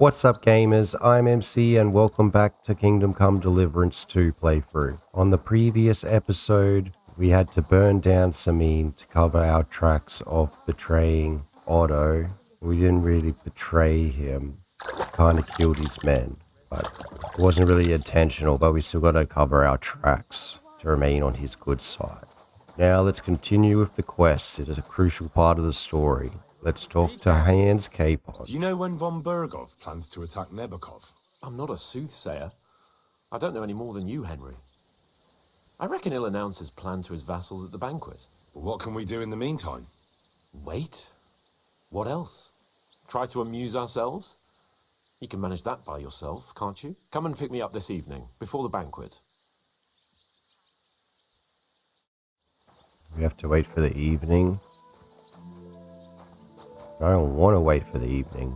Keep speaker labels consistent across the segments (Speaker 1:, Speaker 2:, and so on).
Speaker 1: What's up gamers, I'm MC and welcome back to Kingdom Come Deliverance II playthrough. On the previous episode, we had to burn down Samine to cover our tracks of betraying Otto. We didn't really betray him, kinda killed his men, but it wasn't really intentional, but we still gotta cover our tracks to remain on his good side. Now let's continue with the quest. It is a crucial part of the story. Let's talk to Hans Capon.
Speaker 2: Do you know when von Bergow plans to attack Nebukov?
Speaker 3: I'm not a soothsayer. I don't know any more than you, Henry. I reckon he'll announce his plan to his vassals at the banquet.
Speaker 2: But what can we do in the meantime?
Speaker 3: Wait. What else? Try to amuse ourselves? You can manage that by yourself, can't you? Come and pick me up this evening, before the banquet.
Speaker 1: We have to wait for the evening. I don't want to wait for the evening.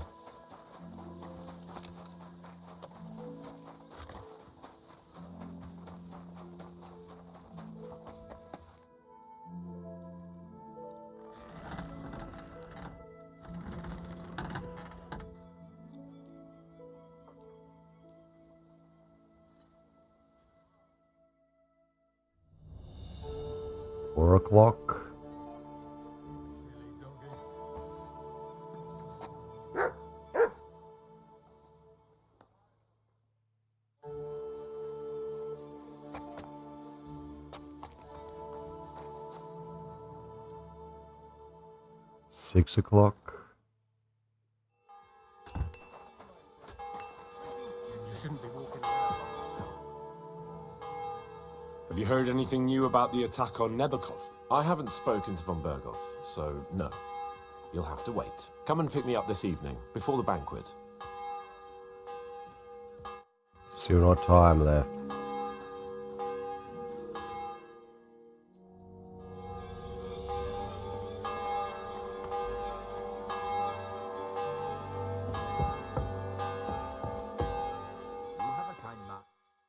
Speaker 1: Four o'clock. Six o'clock.
Speaker 2: Have you heard anything new about the attack on Nebukov?
Speaker 3: I haven't spoken to von Bergow, so no. You'll have to wait. Come and pick me up this evening, before the banquet.
Speaker 1: Still not time left.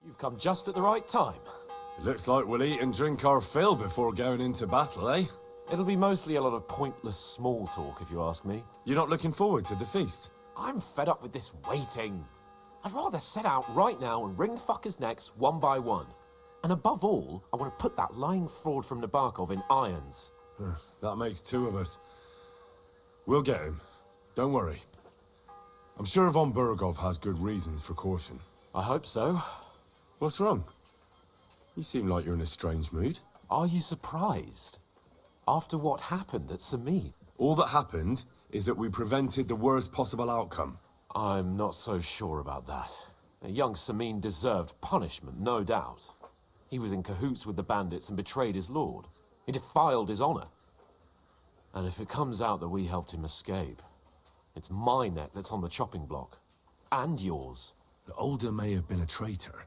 Speaker 3: You've come just at the right time.
Speaker 2: It looks like we'll eat and drink our fill before going into battle, eh?
Speaker 3: It'll be mostly a lot of pointless small talk, if you ask me.
Speaker 2: You're not looking forward to the feast?
Speaker 3: I'm fed up with this waiting. I'd rather set out right now and wring fuckers' necks one by one. And above all, I want to put that lying fraud from Nabokov in irons.
Speaker 2: That makes two of us. We'll get him. Don't worry. I'm sure von Bergow has good reasons for caution.
Speaker 3: I hope so.
Speaker 2: What's wrong? You seem like you're in a strange mood.
Speaker 3: Are you surprised? After what happened at Samine?
Speaker 2: All that happened is that we prevented the worst possible outcome.
Speaker 3: I'm not so sure about that. Young Samine deserved punishment, no doubt. He was in cahoots with the bandits and betrayed his lord. He defiled his honor. And if it comes out that we helped him escape, it's my neck that's on the chopping block. And yours.
Speaker 2: The older may have been a traitor.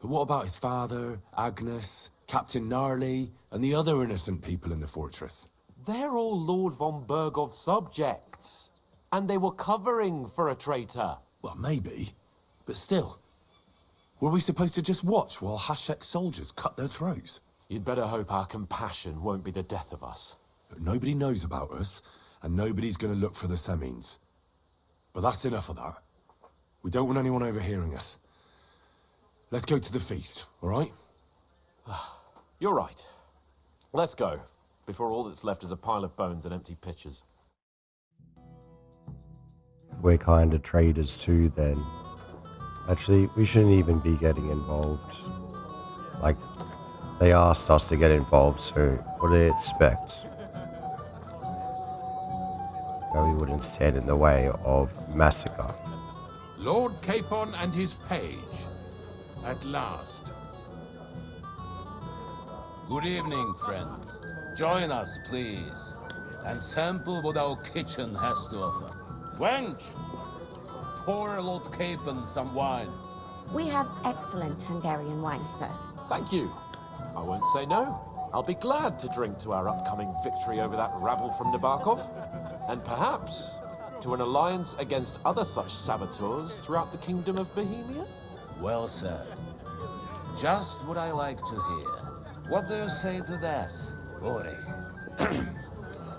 Speaker 2: But what about his father, Agnes, Captain Gnarly, and the other innocent people in the fortress?
Speaker 3: They're all Lord von Bergow's subjects. And they were covering for a traitor.
Speaker 2: Well, maybe. But still. Were we supposed to just watch while Hashek's soldiers cut their throats?
Speaker 3: You'd better hope our compassion won't be the death of us.
Speaker 2: But nobody knows about us, and nobody's going to look for the Semines. But that's enough of that. We don't want anyone overhearing us. Let's go to the feast, all right?
Speaker 3: You're right. Let's go, before all that's left is a pile of bones and empty pitchers.
Speaker 1: We're kind of traders too then. Actually, we shouldn't even be getting involved. Like, they asked us to get involved, so what do they expect? That we wouldn't stand in the way of massacre.
Speaker 4: Lord Capon and his page. At last.
Speaker 5: Good evening, friends. Join us, please, and sample what our kitchen has to offer. Wench, pour Lord Capon some wine.
Speaker 6: We have excellent Hungarian wine, sir.
Speaker 3: Thank you. I won't say no. I'll be glad to drink to our upcoming victory over that rabble from Nabokov, and perhaps to an alliance against other such saboteurs throughout the kingdom of Bohemia?
Speaker 5: Well said. Just what I like to hear. What do you say to that, Ulrich?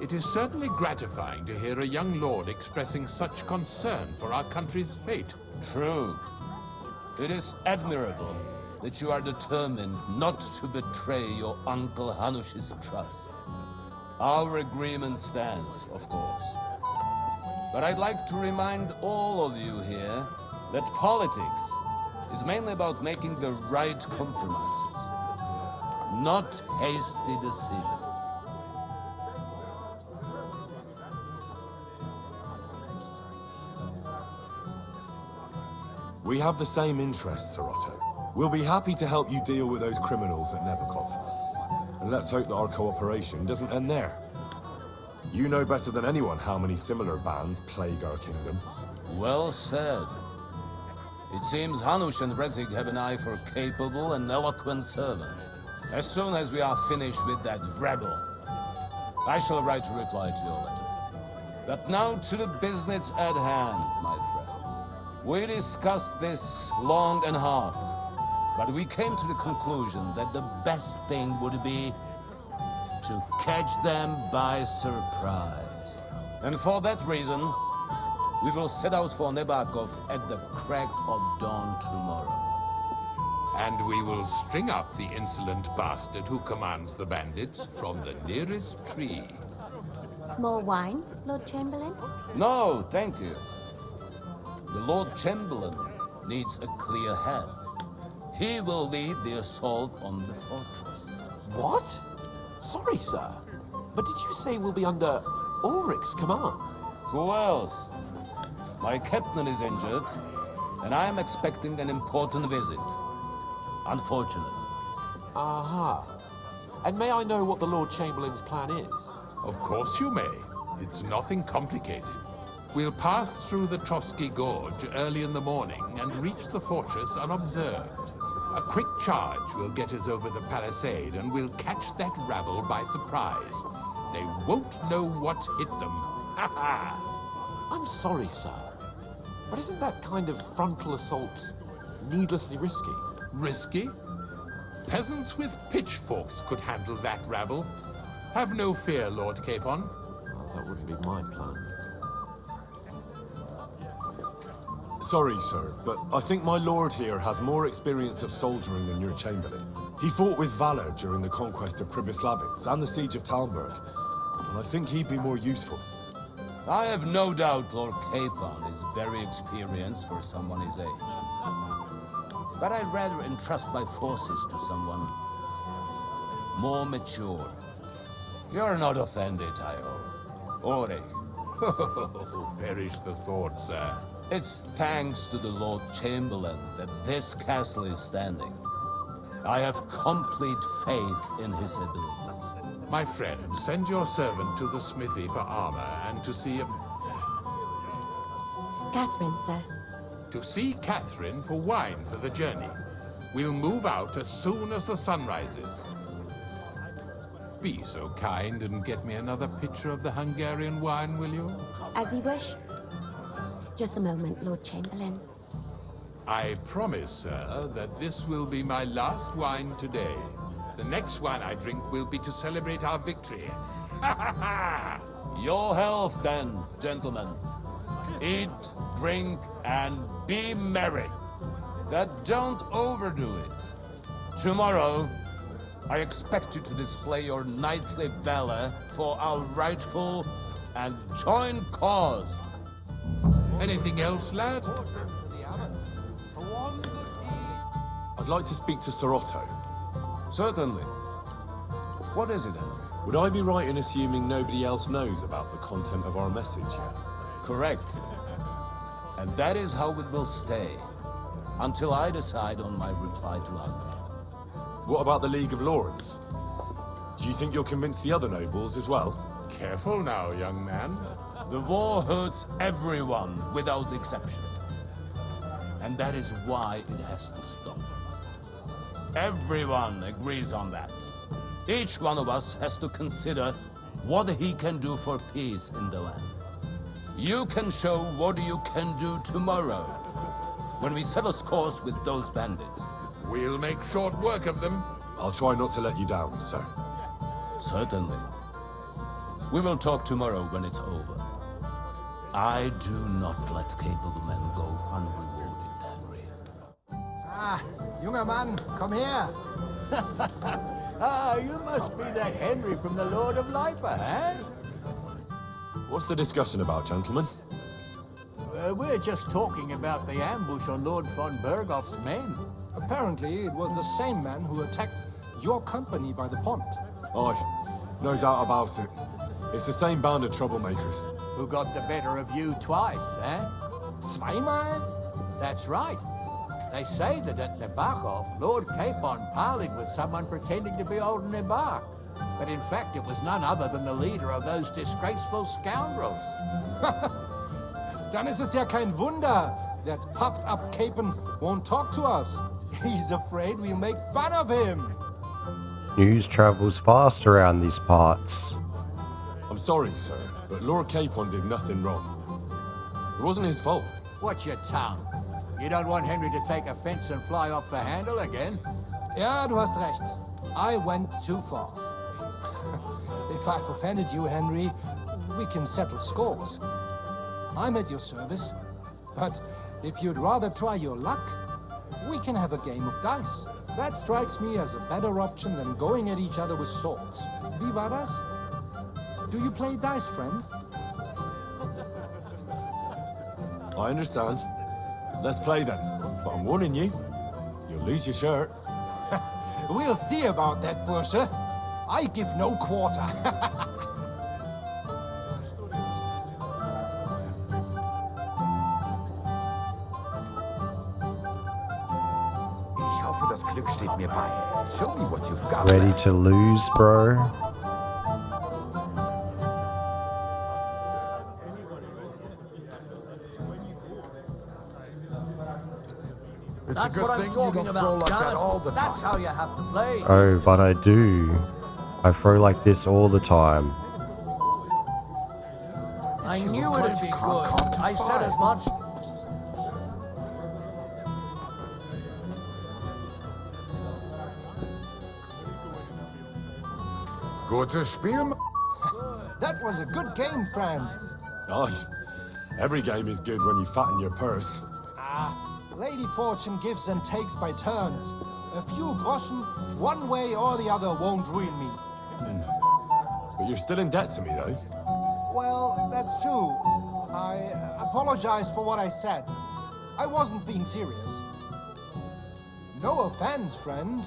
Speaker 4: It is certainly gratifying to hear a young lord expressing such concern for our country's fate.
Speaker 5: True. It is admirable that you are determined not to betray your Uncle Hanush's trust. Our agreement stands, of course. But I'd like to remind all of you here that politics is mainly about making the right compromises, not hasty decisions.
Speaker 2: We have the same interests, Sir Otto. We'll be happy to help you deal with those criminals at Nebukov. And let's hope that our cooperation doesn't end there. You know better than anyone how many similar bands plague our kingdom.
Speaker 5: Well said. It seems Hanush and Rezig have an eye for capable and eloquent servants. As soon as we are finished with that rabble, I shall write a reply to your letter. But now to the business at hand, my friends. We discussed this long and hard, but we came to the conclusion that the best thing would be to catch them by surprise. And for that reason, we will set out for Nebakov at the crack of dawn tomorrow.
Speaker 4: And we will string up the insolent bastard who commands the bandits from the nearest tree.
Speaker 6: More wine, Lord Chamberlain?
Speaker 5: No, thank you. The Lord Chamberlain needs a clear head. He will lead the assault on the fortress.
Speaker 3: What? Sorry, sir. But did you say we'll be under Ulrich's command?
Speaker 5: Who else? My captain is injured, and I am expecting an important visit. Unfortunately.
Speaker 3: Aha. And may I know what the Lord Chamberlain's plan is?
Speaker 4: Of course you may. It's nothing complicated. We'll pass through the Trosky Gorge early in the morning and reach the fortress unobserved. A quick charge will get us over the palisade and we'll catch that rabble by surprise. They won't know what hit them. Ha ha!
Speaker 3: I'm sorry, sir. But isn't that kind of frontal assault needlessly risky?
Speaker 4: Risky? Peasants with pitchforks could handle that rabble. Have no fear, Lord Capon.
Speaker 3: Well, that wouldn't be my plan.
Speaker 2: Sorry, sir, but I think my lord here has more experience of soldiering than your chamberlain. He fought with valor during the conquest of Pribyslavitz and the siege of Talmberg, and I think he'd be more useful.
Speaker 5: I have no doubt Lord Capon is very experienced for someone his age. But I'd rather entrust my forces to someone more mature. You're not offended, I hope. Erik.
Speaker 4: Perish the thought, sir.
Speaker 5: It's thanks to the Lord Chamberlain that this castle is standing. I have complete faith in his abilities.
Speaker 4: My friend, send your servant to the smithy for armor and to see
Speaker 6: Katherine, sir.
Speaker 4: To see Katherine for wine for the journey. We'll move out as soon as the sun rises. Be so kind and get me another pitcher of the Hungarian wine, will you?
Speaker 6: As you wish. Just a moment, Lord Chamberlain.
Speaker 4: I promise, sir, that this will be my last wine today. The next wine I drink will be to celebrate our victory. Ha ha ha!
Speaker 5: Your health, then, gentlemen. Eat, drink, and be merry. But don't overdo it. Tomorrow, I expect you to display your knightly valor for our rightful and joint cause.
Speaker 4: Anything else, lad?
Speaker 2: I'd like to speak to Sir Otto.
Speaker 5: Certainly. What is it, Henry?
Speaker 2: Would I be right in assuming nobody else knows about the content of our message yet?
Speaker 5: Correct. And that is how it will stay, until I decide on my reply to Hanush.
Speaker 2: What about the League of Lords? Do you think you'll convince the other nobles as well?
Speaker 4: Careful now, young man.
Speaker 5: The war hurts everyone without exception. And that is why it has to stop. Everyone agrees on that. Each one of us has to consider what he can do for peace in the land. You can show what you can do tomorrow, when we settle scores with those bandits.
Speaker 4: We'll make short work of them.
Speaker 2: I'll try not to let you down, sir.
Speaker 5: Certainly. We will talk tomorrow when it's over. I do not let capable men go unrewarded, Henry.
Speaker 7: Ah, junger Mann, komm her.
Speaker 8: Ah, you must be that Henry from the Lord of Lipa, eh?
Speaker 2: What's the discussion about, gentlemen?
Speaker 8: We're just talking about the ambush on Lord von Bergow's men.
Speaker 7: Apparently, it was the same man who attacked your company by the pond.
Speaker 2: Aye, no doubt about it. It's the same band of troublemakers.
Speaker 8: Who got the better of you twice, eh?
Speaker 7: Zweimal?
Speaker 8: That's right. They say that at Nebachov, Lord Capon parleyed with someone pretending to be old Nebach. But in fact, it was none other than the leader of those disgraceful scoundrels.
Speaker 7: Dann ist es ja kein Wunder that puffed up Capon won't talk to us. He's afraid we'll make fun of him.
Speaker 1: News travels fast around these parts.
Speaker 2: I'm sorry, sir, but Lord Capon did nothing wrong. It wasn't his fault.
Speaker 8: Watch your tongue. You don't want Henry to take offense and fly off the handle again.
Speaker 7: Ja, du hast recht. I went too far. If I've offended you, Henry, we can settle scores. I'm at your service, but if you'd rather try your luck, we can have a game of dice. That strikes me as a better option than going at each other with swords. Wie war das? Do you play dice, friend?
Speaker 2: I understand. Let's play then. But I'm warning you, you'll lose your shirt.
Speaker 7: We'll see about that, Bursche. I give no quarter.
Speaker 9: Ich hoffe, das Glück steht mir bei. Show me what you've got.
Speaker 1: Ready to lose, bro?
Speaker 9: It's
Speaker 8: That's
Speaker 9: a good
Speaker 8: what
Speaker 9: thing
Speaker 8: I'm
Speaker 9: you
Speaker 8: talking
Speaker 9: don't throw
Speaker 8: about,
Speaker 9: like that
Speaker 8: Jonathan.
Speaker 9: all the time.
Speaker 8: That's how you have to play.
Speaker 1: Oh, but I do. I throw like this all the time.
Speaker 8: I
Speaker 9: You
Speaker 8: knew
Speaker 9: look
Speaker 8: it'd
Speaker 9: like
Speaker 8: be
Speaker 9: you
Speaker 8: good.
Speaker 9: can't count to
Speaker 8: I said
Speaker 9: five.
Speaker 8: as much.
Speaker 9: Gutes Spiel.
Speaker 7: That was a good game, friends.
Speaker 2: Aye, every game is good when you fatten your purse.
Speaker 7: Ah, Lady Fortune gives and takes by turns. A few groschen, one way or the other, won't ruin me.
Speaker 2: But you're still in debt to me, though.
Speaker 7: Well, that's true. I apologize for what I said. I wasn't being serious. No offense, friend.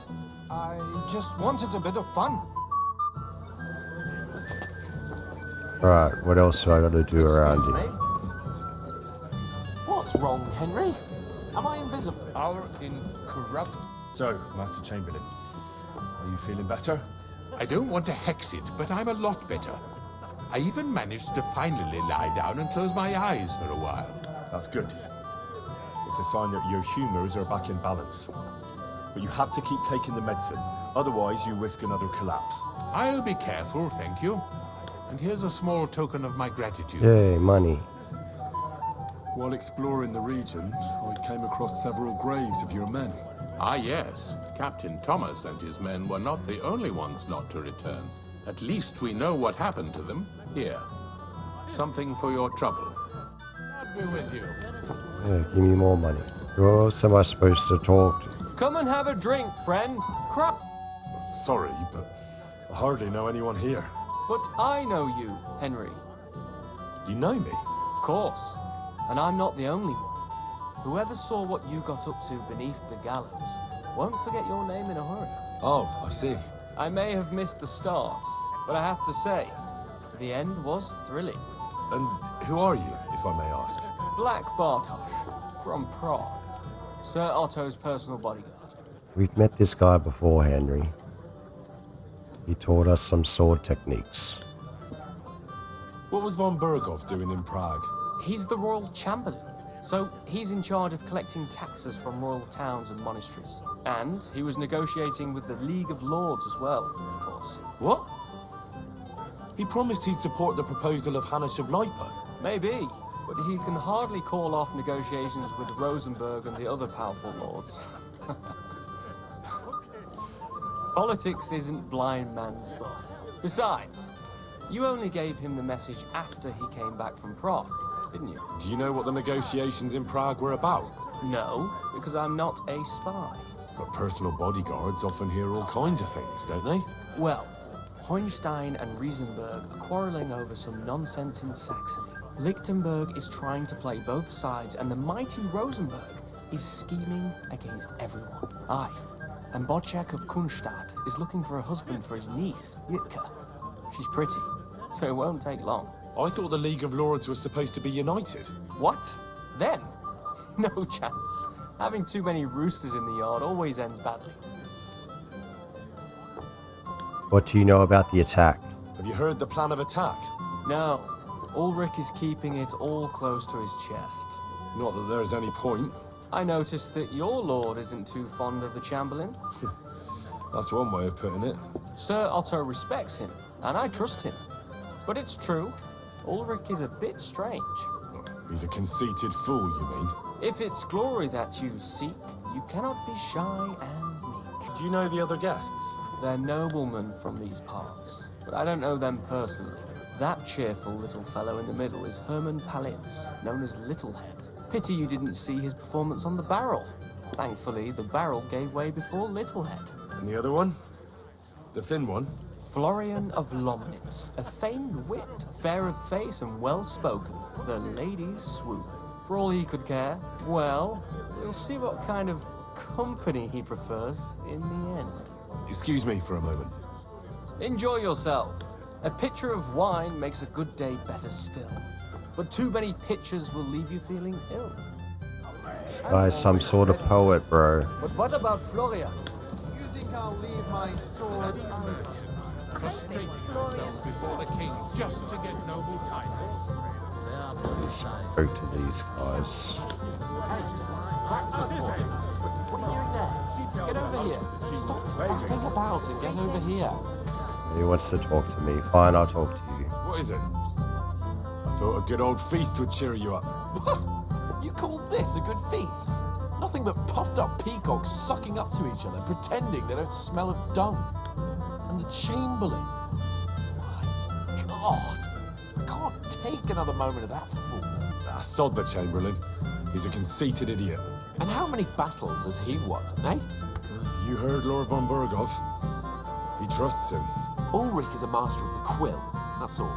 Speaker 7: I just wanted a bit of fun.
Speaker 1: Right, what else do I gotta do around here?
Speaker 3: What's wrong, Henry? Am I invisible?
Speaker 5: Our incorrupt...
Speaker 2: So, Master Chamberlain, are you feeling better?
Speaker 4: I don't want to hex it, but I'm a lot better. I even managed to finally lie down and close my eyes for a while.
Speaker 2: That's good. It's a sign that your humors are back in balance. But you have to keep taking the medicine, otherwise you risk another collapse.
Speaker 4: I'll be careful, thank you. And here's a small token of my gratitude.
Speaker 1: Yay, money.
Speaker 2: While exploring the region, I came across several graves of your men.
Speaker 4: Ah, yes. Captain Thomas and his men were not the only ones not to return. At least we know what happened to them. Here. Something for your trouble. God be with you.
Speaker 1: Yeah, give me more money. Who else am I supposed to talk to?
Speaker 10: Come and have a drink, friend. Crap.
Speaker 2: Sorry, but I hardly know anyone here.
Speaker 10: But I know you, Henry.
Speaker 2: You know me?
Speaker 10: Of course. And I'm not the only one. Whoever saw what you got up to beneath the gallows won't forget your name in a hurry.
Speaker 2: Oh, I see.
Speaker 10: I may have missed the start, but I have to say, the end was thrilling.
Speaker 2: And who are you, if I may ask?
Speaker 10: Black Bartosz, from Prague. Sir Otto's personal bodyguard.
Speaker 1: We've met this guy before, Henry. He taught us some sword techniques.
Speaker 2: What was von Bergow doing in Prague?
Speaker 10: He's the royal chamberlain, so he's in charge of collecting taxes from royal towns and monasteries. And he was negotiating with the League of Lords as well, of course.
Speaker 2: What? He promised he'd support the proposal of Hannes of Lipa.
Speaker 10: Maybe, but he can hardly call off negotiations with Rosenberg and the other powerful lords. Politics isn't blind man's buff. Besides, You only gave him the message after he came back from Prague, didn't you?
Speaker 2: Do you know what the negotiations in Prague were about?
Speaker 10: No, because I'm not a spy.
Speaker 2: But personal bodyguards often hear all kinds of things, don't they?
Speaker 10: Well, Hohenstein and Riesenberg are quarreling over some nonsense in Saxony. Lichtenberg is trying to play both sides, and the mighty Rosenberg is scheming against everyone. Aye, and Bocek of Kunstadt is looking for a husband for his niece, Jitka. She's pretty, so it won't take long.
Speaker 2: I thought the League of Lords was supposed to be united.
Speaker 10: What? Then? No chance. Having too many roosters in the yard always ends badly.
Speaker 1: What do you know about the attack?
Speaker 2: Have you heard the plan of attack?
Speaker 10: No, Ulrich is keeping it all close to his chest.
Speaker 2: Not that there's any point.
Speaker 10: I noticed that your lord isn't too fond of the Chamberlain.
Speaker 2: That's one way of putting it.
Speaker 10: Sir Otto respects him, and I trust him. But it's true, Ulrich is a bit strange.
Speaker 2: He's a conceited fool, you mean?
Speaker 10: If it's glory that you seek, you cannot be shy and meek.
Speaker 2: Do you know the other guests?
Speaker 10: They're noblemen from these parts, but I don't know them personally. That cheerful little fellow in the middle is Hermann Palitz, known as Littlehead. Pity you didn't see his performance on the barrel. Thankfully, the barrel gave way before Littlehead.
Speaker 2: And the other one? The thin one?
Speaker 10: Florian of Lomnitz, a famed wit, fair of face and well-spoken. The ladies swoon. For all he could care, well, we'll see what kind of company he prefers in the end.
Speaker 2: Excuse me for a moment.
Speaker 10: Enjoy yourself. A pitcher of wine makes a good day better still. But too many pitchers will leave you feeling ill.
Speaker 1: This guy's some sort of poet, bro.
Speaker 8: But what about Florian?
Speaker 9: You think I'll leave my sword
Speaker 4: Prostrating himself before the king just to get noble titles.
Speaker 1: He spoke to these guys.
Speaker 10: What are you doing there? Get over here. Stop faffing about and get over here.
Speaker 1: He wants to talk to me. Fine, I'll talk to you.
Speaker 2: What is it? I thought a good old feast would cheer you up.
Speaker 3: You call this a good feast? Nothing but puffed up peacocks sucking up to each other, pretending they don't smell of dung. And the Chamberlain. My God. I can't take another moment of that fool.
Speaker 2: Ah, sod the Chamberlain. He's a conceited idiot.
Speaker 3: And how many battles has he won, eh?
Speaker 2: You heard Lord von Bergow. He trusts him.
Speaker 3: Ulrich is a master of the quill, that's all.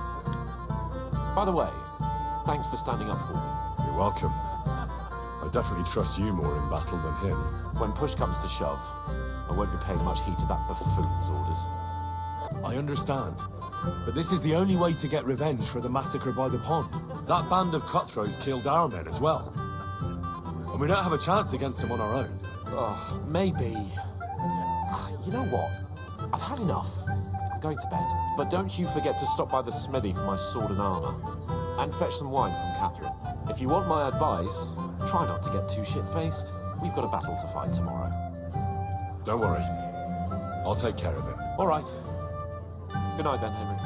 Speaker 3: By the way, thanks for standing up for me.
Speaker 2: You're welcome. I definitely trust you more in battle than him.
Speaker 3: When push comes to shove, I won't be paying much heed to that buffoon's orders.
Speaker 2: I understand. But this is the only way to get revenge for the massacre by the pond. That band of cutthroats killed our men as well. And we don't have a chance against them on our own.
Speaker 3: Oh, maybe. You know what? I've had enough. I'm going to bed. But don't you forget to stop by the smithy for my sword and armor. And fetch some wine from Katherine. If you want my advice, try not to get too shit-faced. We've got a battle to fight tomorrow.
Speaker 2: Don't worry. I'll take care of it.
Speaker 3: All right. Good night then, Henry.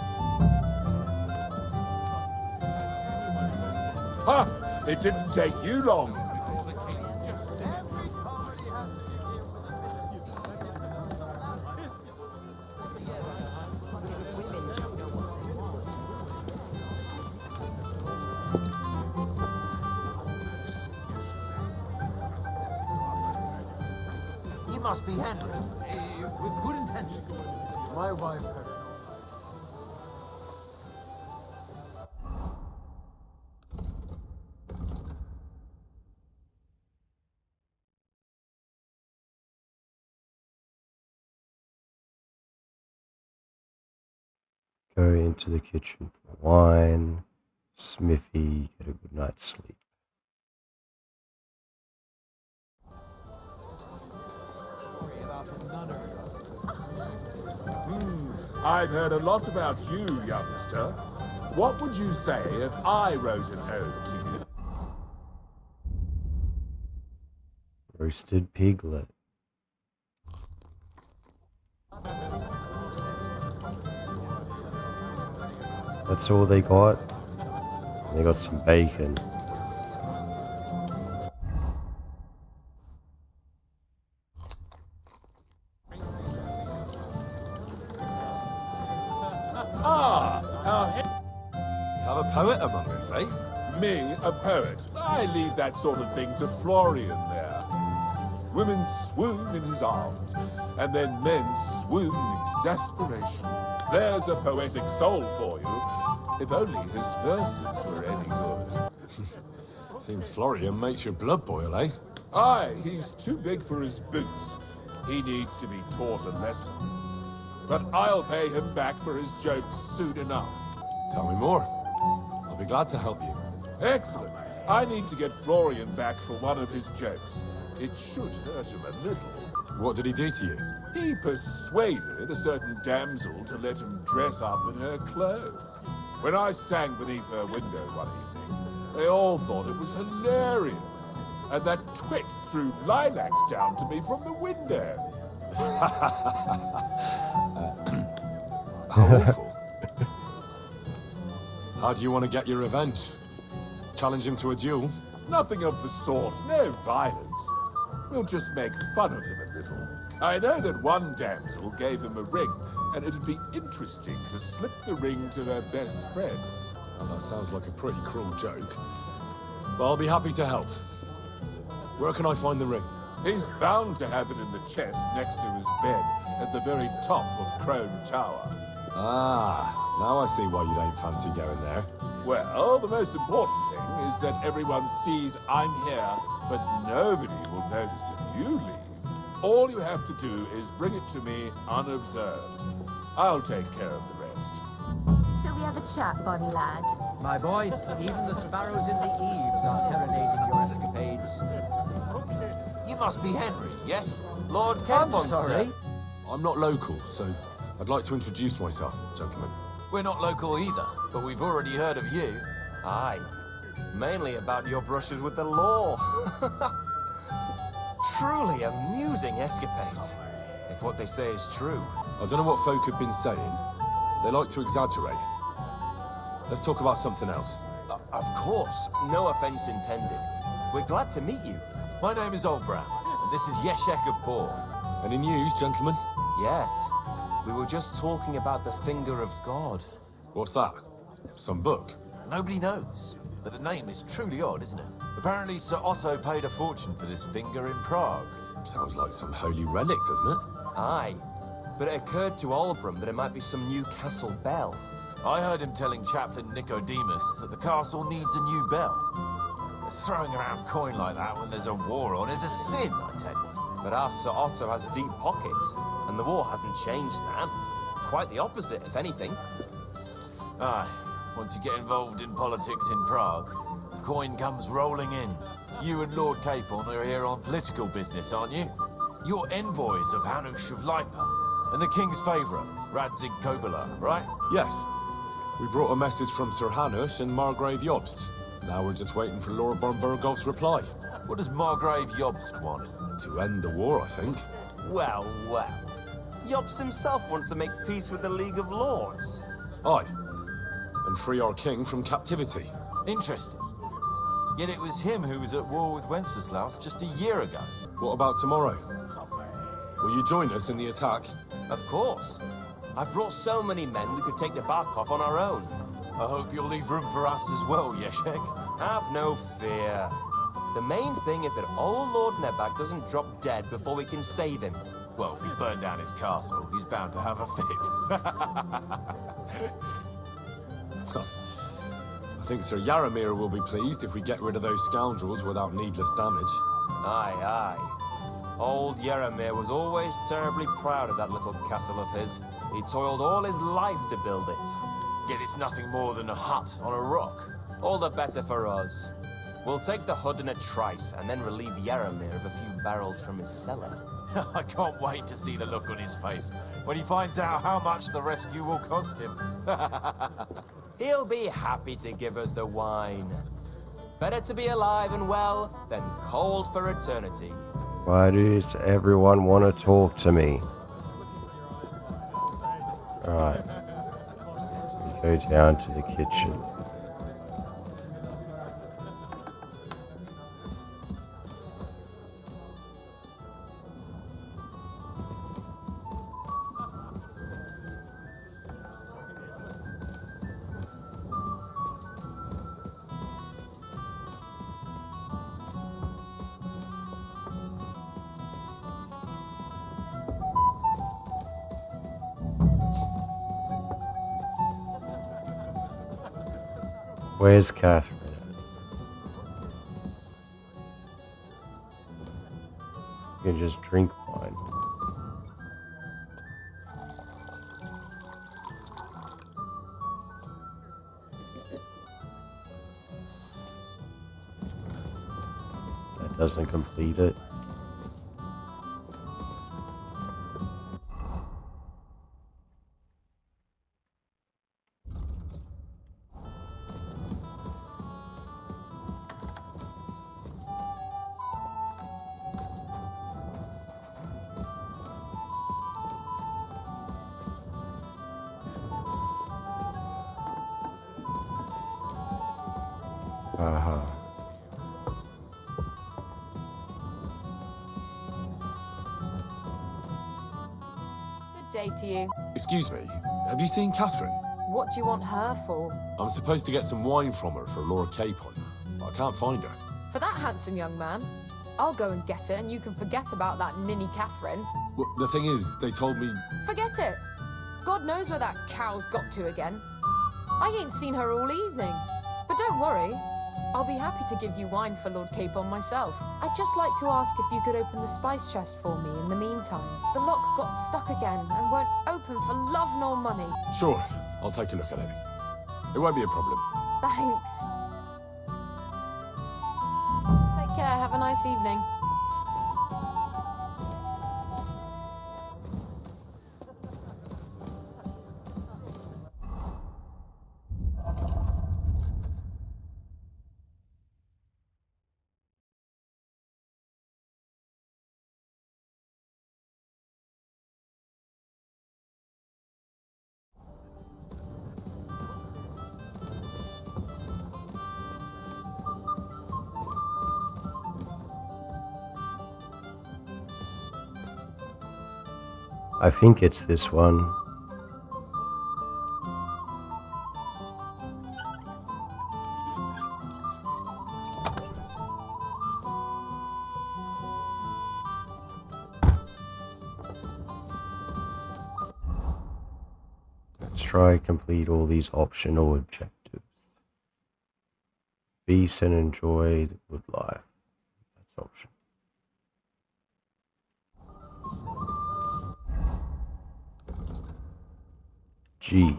Speaker 11: Ha! It didn't take you long.
Speaker 4: Before the king just to get
Speaker 8: He must be Henry.
Speaker 9: with good intention.
Speaker 8: My wife has
Speaker 1: Go into the kitchen for wine. Smithy, get a good night's sleep.
Speaker 11: I've heard a lot about you, youngster. What would you say if I wrote an ode to you?
Speaker 1: Roasted piglet. That's all they got. They got some bacon.
Speaker 2: poet among us, eh?
Speaker 11: Me, a poet. I leave that sort of thing to Florian there. Women swoon in his arms, and then men swoon in exasperation. There's a poetic soul for you, if only his verses were any good.
Speaker 2: Seems Florian makes your blood boil, eh?
Speaker 11: Aye, he's too big for his boots. He needs to be taught a lesson. But I'll pay him back for his jokes soon enough.
Speaker 2: Tell me more. I'll be glad to help you.
Speaker 11: Excellent. I need to get Florian back for one of his jokes. It should hurt him a little.
Speaker 2: What did he do to you?
Speaker 11: He persuaded a certain damsel to let him dress up in her clothes. When I sang beneath her window one evening, they all thought it was hilarious. And that twit threw lilacs down to me from the window.
Speaker 2: How awful. How do you want to get your revenge? Challenge him to a duel?
Speaker 11: Nothing of the sort. No violence. We'll just make fun of him a little. I know that one damsel gave him a ring, and it'd be interesting to slip the ring to her best friend.
Speaker 2: Well, that sounds like a pretty cruel joke. But I'll be happy to help. Where can I find the ring?
Speaker 11: He's bound to have it in the chest next to his bed at the very top of Crone Tower.
Speaker 2: Ah, now I see why you don't fancy going there.
Speaker 11: Well, the most important thing is that everyone sees I'm here, but nobody will notice if you leave. All you have to do is bring it to me unobserved. I'll take care of the rest.
Speaker 6: Shall we have a chat, bonny lad?
Speaker 12: My boy, even the sparrows in the eaves are serenading your escapades.
Speaker 3: You must be Henry, yes? Lord
Speaker 12: I'm
Speaker 3: Capon,
Speaker 12: sorry.
Speaker 3: sir.
Speaker 2: I'm not local, so I'd like to introduce myself, gentlemen.
Speaker 3: We're not local either, but we've already heard of you.
Speaker 10: Aye. Mainly about your brushes with the law. Truly amusing escapades. If what they say is true.
Speaker 2: I don't know what folk have been saying. They like to exaggerate. Let's talk about something else.
Speaker 10: Of course. No offense intended. We're glad to meet you.
Speaker 3: My name is Oldbrow, and this is Yeshek of Bohr.
Speaker 2: Any news, gentlemen?
Speaker 10: Yes. We were just talking about the finger of God.
Speaker 2: What's that? Some book?
Speaker 3: Nobody knows, but the name is truly odd, isn't it? Apparently Sir Otto paid a fortune for this finger in Prague.
Speaker 2: Sounds like some holy relic, doesn't it?
Speaker 10: Aye. But it occurred to Olbram that it might be some new castle bell.
Speaker 3: I heard him telling Chaplain Nicodemus that the castle needs a new bell. Throwing around coin like that when there's a war on is a sin, I tell you.
Speaker 10: But our Sir Otto has deep pockets, and the war hasn't changed that. Quite the opposite, if anything.
Speaker 3: Aye, once you get involved in politics in Prague, coin comes rolling in. You and Lord Capon are here on political business, aren't you? You're envoys of Hanush of Lipa, and the king's favourite, Radzig Kobyla, right?
Speaker 2: Yes. We brought a message from Sir Hanush and Margrave Jobst. Now we're just waiting for Lord Bergow's reply.
Speaker 3: What does Margrave Jobst want?
Speaker 2: To end the war, I think.
Speaker 10: Well, well. Jobst himself wants to make peace with the League of Lords.
Speaker 2: Aye. And free our king from captivity.
Speaker 3: Interesting. Yet it was him who was at war with Wenceslaus just a year ago.
Speaker 2: What about tomorrow? Will you join us in the attack?
Speaker 10: Of course. I've brought so many men we could take the Barkov on our own.
Speaker 3: I hope you'll leave room for us as well, Yeshek.
Speaker 10: Have no fear. The main thing is that old Lord Nebak doesn't drop dead before we can save him.
Speaker 3: Well, if we burn down his castle, he's bound to have a fit.
Speaker 2: I think Sir Yaramir will be pleased if we get rid of those scoundrels without needless damage.
Speaker 10: Aye, aye. Old Yaramir was always terribly proud of that little castle of his. He toiled all his life to build it.
Speaker 3: Yet it's nothing more than a hut on a rock.
Speaker 10: All the better for us. We'll take the hood in a trice, and then relieve Yaramir of a few barrels from his cellar.
Speaker 3: I can't wait to see the look on his face when he finds out how much the rescue will cost him.
Speaker 10: He'll be happy to give us the wine. Better to be alive and well than cold for eternity.
Speaker 1: Why does everyone want to talk to me? Alright. We go down to the kitchen. Where's Katherine at? You can just drink wine. That doesn't complete it.
Speaker 13: Good day to you.
Speaker 2: Excuse me, have you seen Catherine?
Speaker 13: What do you want her for?
Speaker 2: I'm supposed to get some wine from her for Lord Capon, but I can't find her.
Speaker 13: For that handsome young man? I'll go and get her, and you can forget about that ninny Catherine.
Speaker 2: Well, the thing is, they told me...
Speaker 13: Forget it. God knows where that cow's got to again. I ain't seen her all evening. But don't worry. I'll be happy to give you wine for Lord Capon myself. I'd just like to ask if you could open the spice chest for me in the meantime. The lock got stuck again and won't open for love nor money.
Speaker 2: Sure, I'll take a look at it. It won't be a problem.
Speaker 13: Thanks. Take care, have a nice evening.
Speaker 1: I think it's this one. Let's try complete all these optional objectives. Peace and enjoy the good life. That's option. G.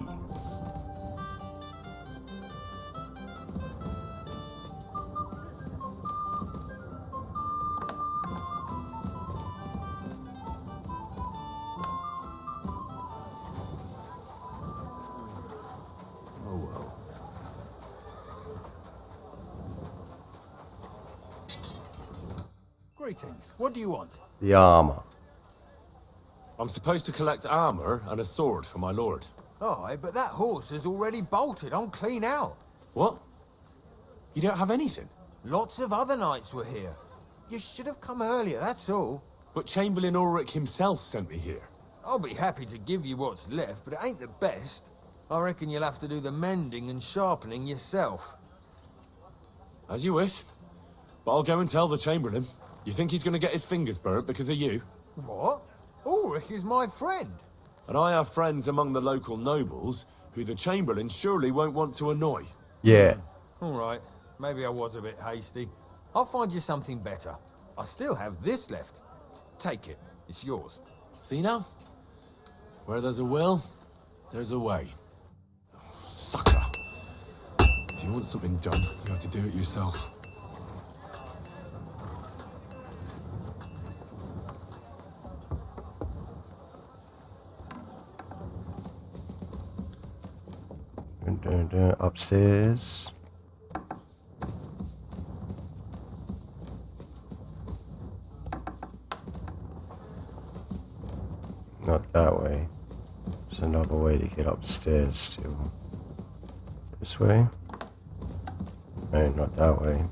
Speaker 2: Oh well.
Speaker 14: Greetings. What do you want?
Speaker 1: The armor.
Speaker 2: I'm supposed to collect armor and a sword for my lord.
Speaker 14: Oh, but that horse is already bolted. I'm clean out.
Speaker 2: What? You don't have anything?
Speaker 14: Lots of other knights were here. You should have come earlier, that's all.
Speaker 2: But Chamberlain Ulrich himself sent me here.
Speaker 14: I'll be happy to give you what's left, but it ain't the best. I reckon you'll have to do the mending and sharpening yourself.
Speaker 2: As you wish. But I'll go and tell the Chamberlain. You think he's going to get his fingers burnt because of you?
Speaker 14: What? Ulrich is my friend.
Speaker 2: And I have friends among the local nobles who the Chamberlain surely won't want to annoy.
Speaker 1: Yeah.
Speaker 14: All right. Maybe I was a bit hasty. I'll find you something better. I still have this left. Take it. It's yours.
Speaker 2: See now? Where there's a will, there's a way. Sucker. If you want something done, you have to do it yourself.
Speaker 1: Upstairs. Not that way. There's another way to get upstairs still. This way? No, not that way.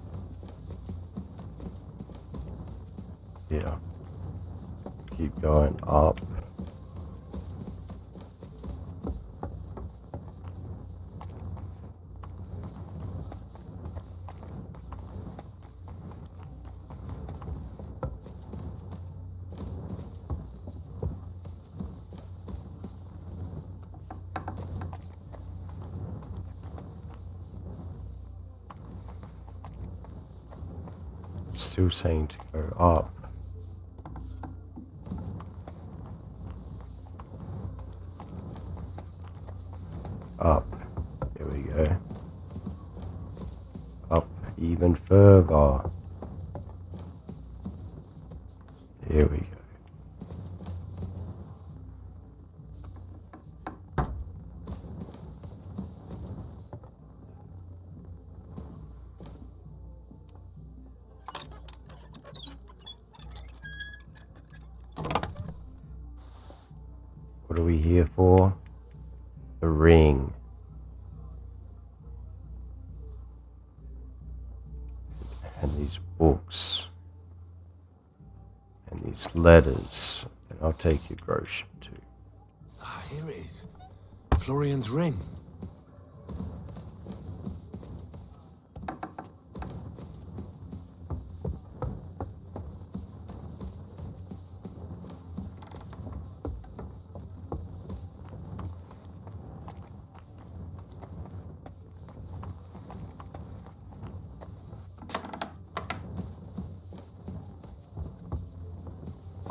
Speaker 1: Yeah. Keep going up. Still saying to go up. Up. Here we go. Up even further. Here we go. What are we here for? The ring. And these books. And these letters. And I'll take your groschen too.
Speaker 2: Ah, here it is. Florian's ring.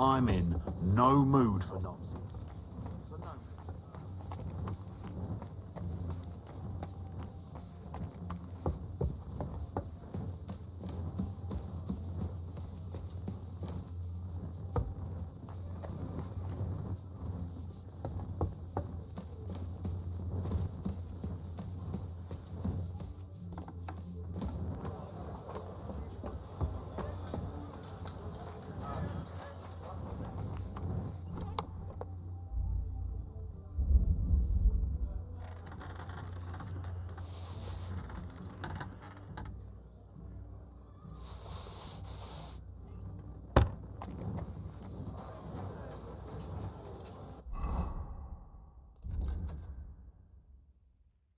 Speaker 9: I'm in no mood for nonsense.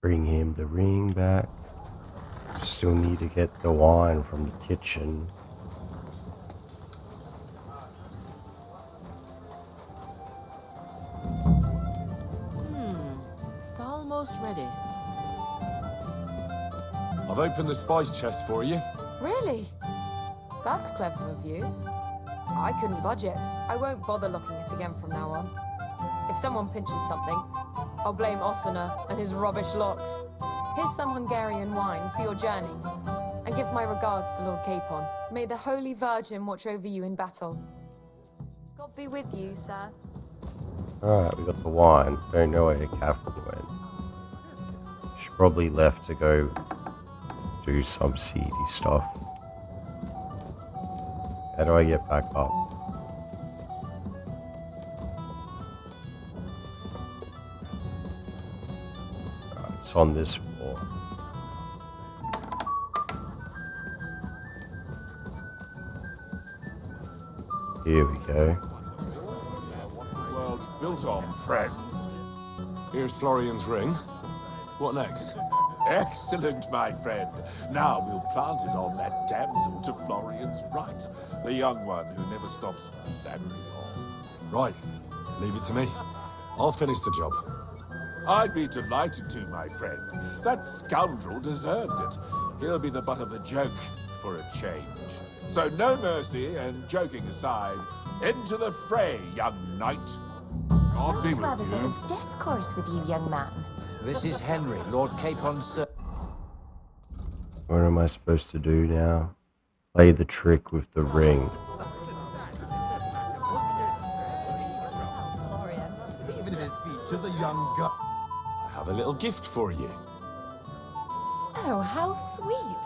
Speaker 1: Bring him the ring back. Still need to get the wine from the kitchen.
Speaker 13: It's almost ready.
Speaker 2: I've opened the spice chest for you.
Speaker 13: Really? That's clever of you. I couldn't budget. I won't bother looking at it again from now on. If someone pinches something, I'll blame Osuna and his rubbish locks. Here's some Hungarian wine for your journey. And give my regards to Lord Capon. May the Holy Virgin watch over you in battle. God be with you, sir.
Speaker 1: Alright, we got the wine. Don't know where Catherine went. She probably left to go do some seedy stuff. How do I get back up? Right, it's on this floor. Here we go.
Speaker 11: World's built on, friends.
Speaker 2: Here's Florian's ring. What next?
Speaker 11: Excellent, my friend. Now we'll plant it on that damsel to Florian's right. The young one who never stops blabbering on.
Speaker 2: Right. Leave it to me. I'll finish the job.
Speaker 11: I'd be delighted to, my friend. That scoundrel deserves it. He'll be the butt of the joke for a change. So no mercy, and joking aside, into the fray, young knight. God be with
Speaker 15: Rather bit
Speaker 11: you.
Speaker 15: of discourse with you, young man.
Speaker 12: This is Henry, Lord Capon's sir.
Speaker 1: What am I supposed to do now? Play the trick with the ring.
Speaker 9: Even if it features a young guy.
Speaker 2: I have a little gift for you.
Speaker 15: Oh, how sweet.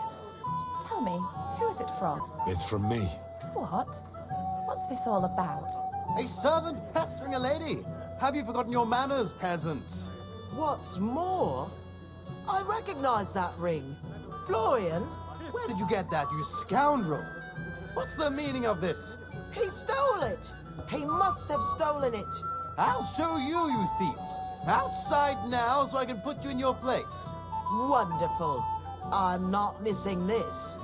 Speaker 15: Tell me, who is it from?
Speaker 2: It's from me.
Speaker 15: What? What's this all about?
Speaker 16: A servant pestering a lady. Have you forgotten your manners, peasant?
Speaker 17: What's more, I recognize that ring. Florian?
Speaker 16: Where did you get that, you scoundrel? What's the meaning of this?
Speaker 17: He stole it. He must have stolen it.
Speaker 16: I'll show you, you thief. Outside now so I can put you in your place.
Speaker 17: Wonderful. I'm not missing this.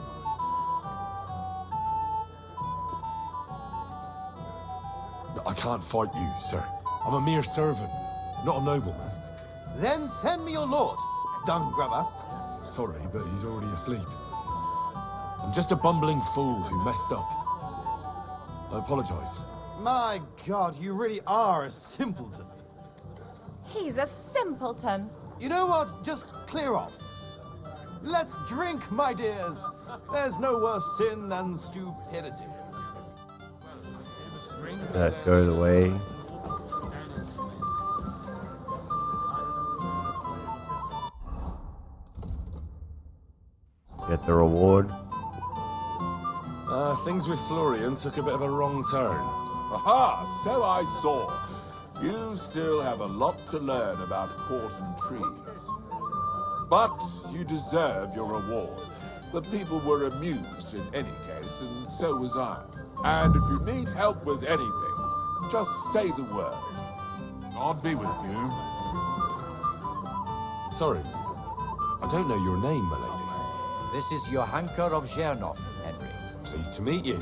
Speaker 2: I can't fight you, sir. I'm a mere servant, not a nobleman.
Speaker 16: Then send me your lord, dung grubber.
Speaker 2: Sorry, but he's already asleep. I'm just a bumbling fool who messed up. I apologize.
Speaker 16: My God, you really are a simpleton.
Speaker 15: He's a simpleton.
Speaker 16: You know what? Just clear off. Let's drink, my dears. There's no worse sin than stupidity.
Speaker 1: That goes away. Get the reward.
Speaker 2: Things with Florian took a bit of a wrong turn.
Speaker 11: Aha, so I saw. You still have a lot to learn about court and trees. But you deserve your reward. The people were amused in any case, and so was I. And if you need help with anything, just say the word.
Speaker 4: God be with you.
Speaker 2: Sorry, I don't know your name, my lady.
Speaker 12: This is Johanka of Zhernov, Henry.
Speaker 2: Pleased to meet you.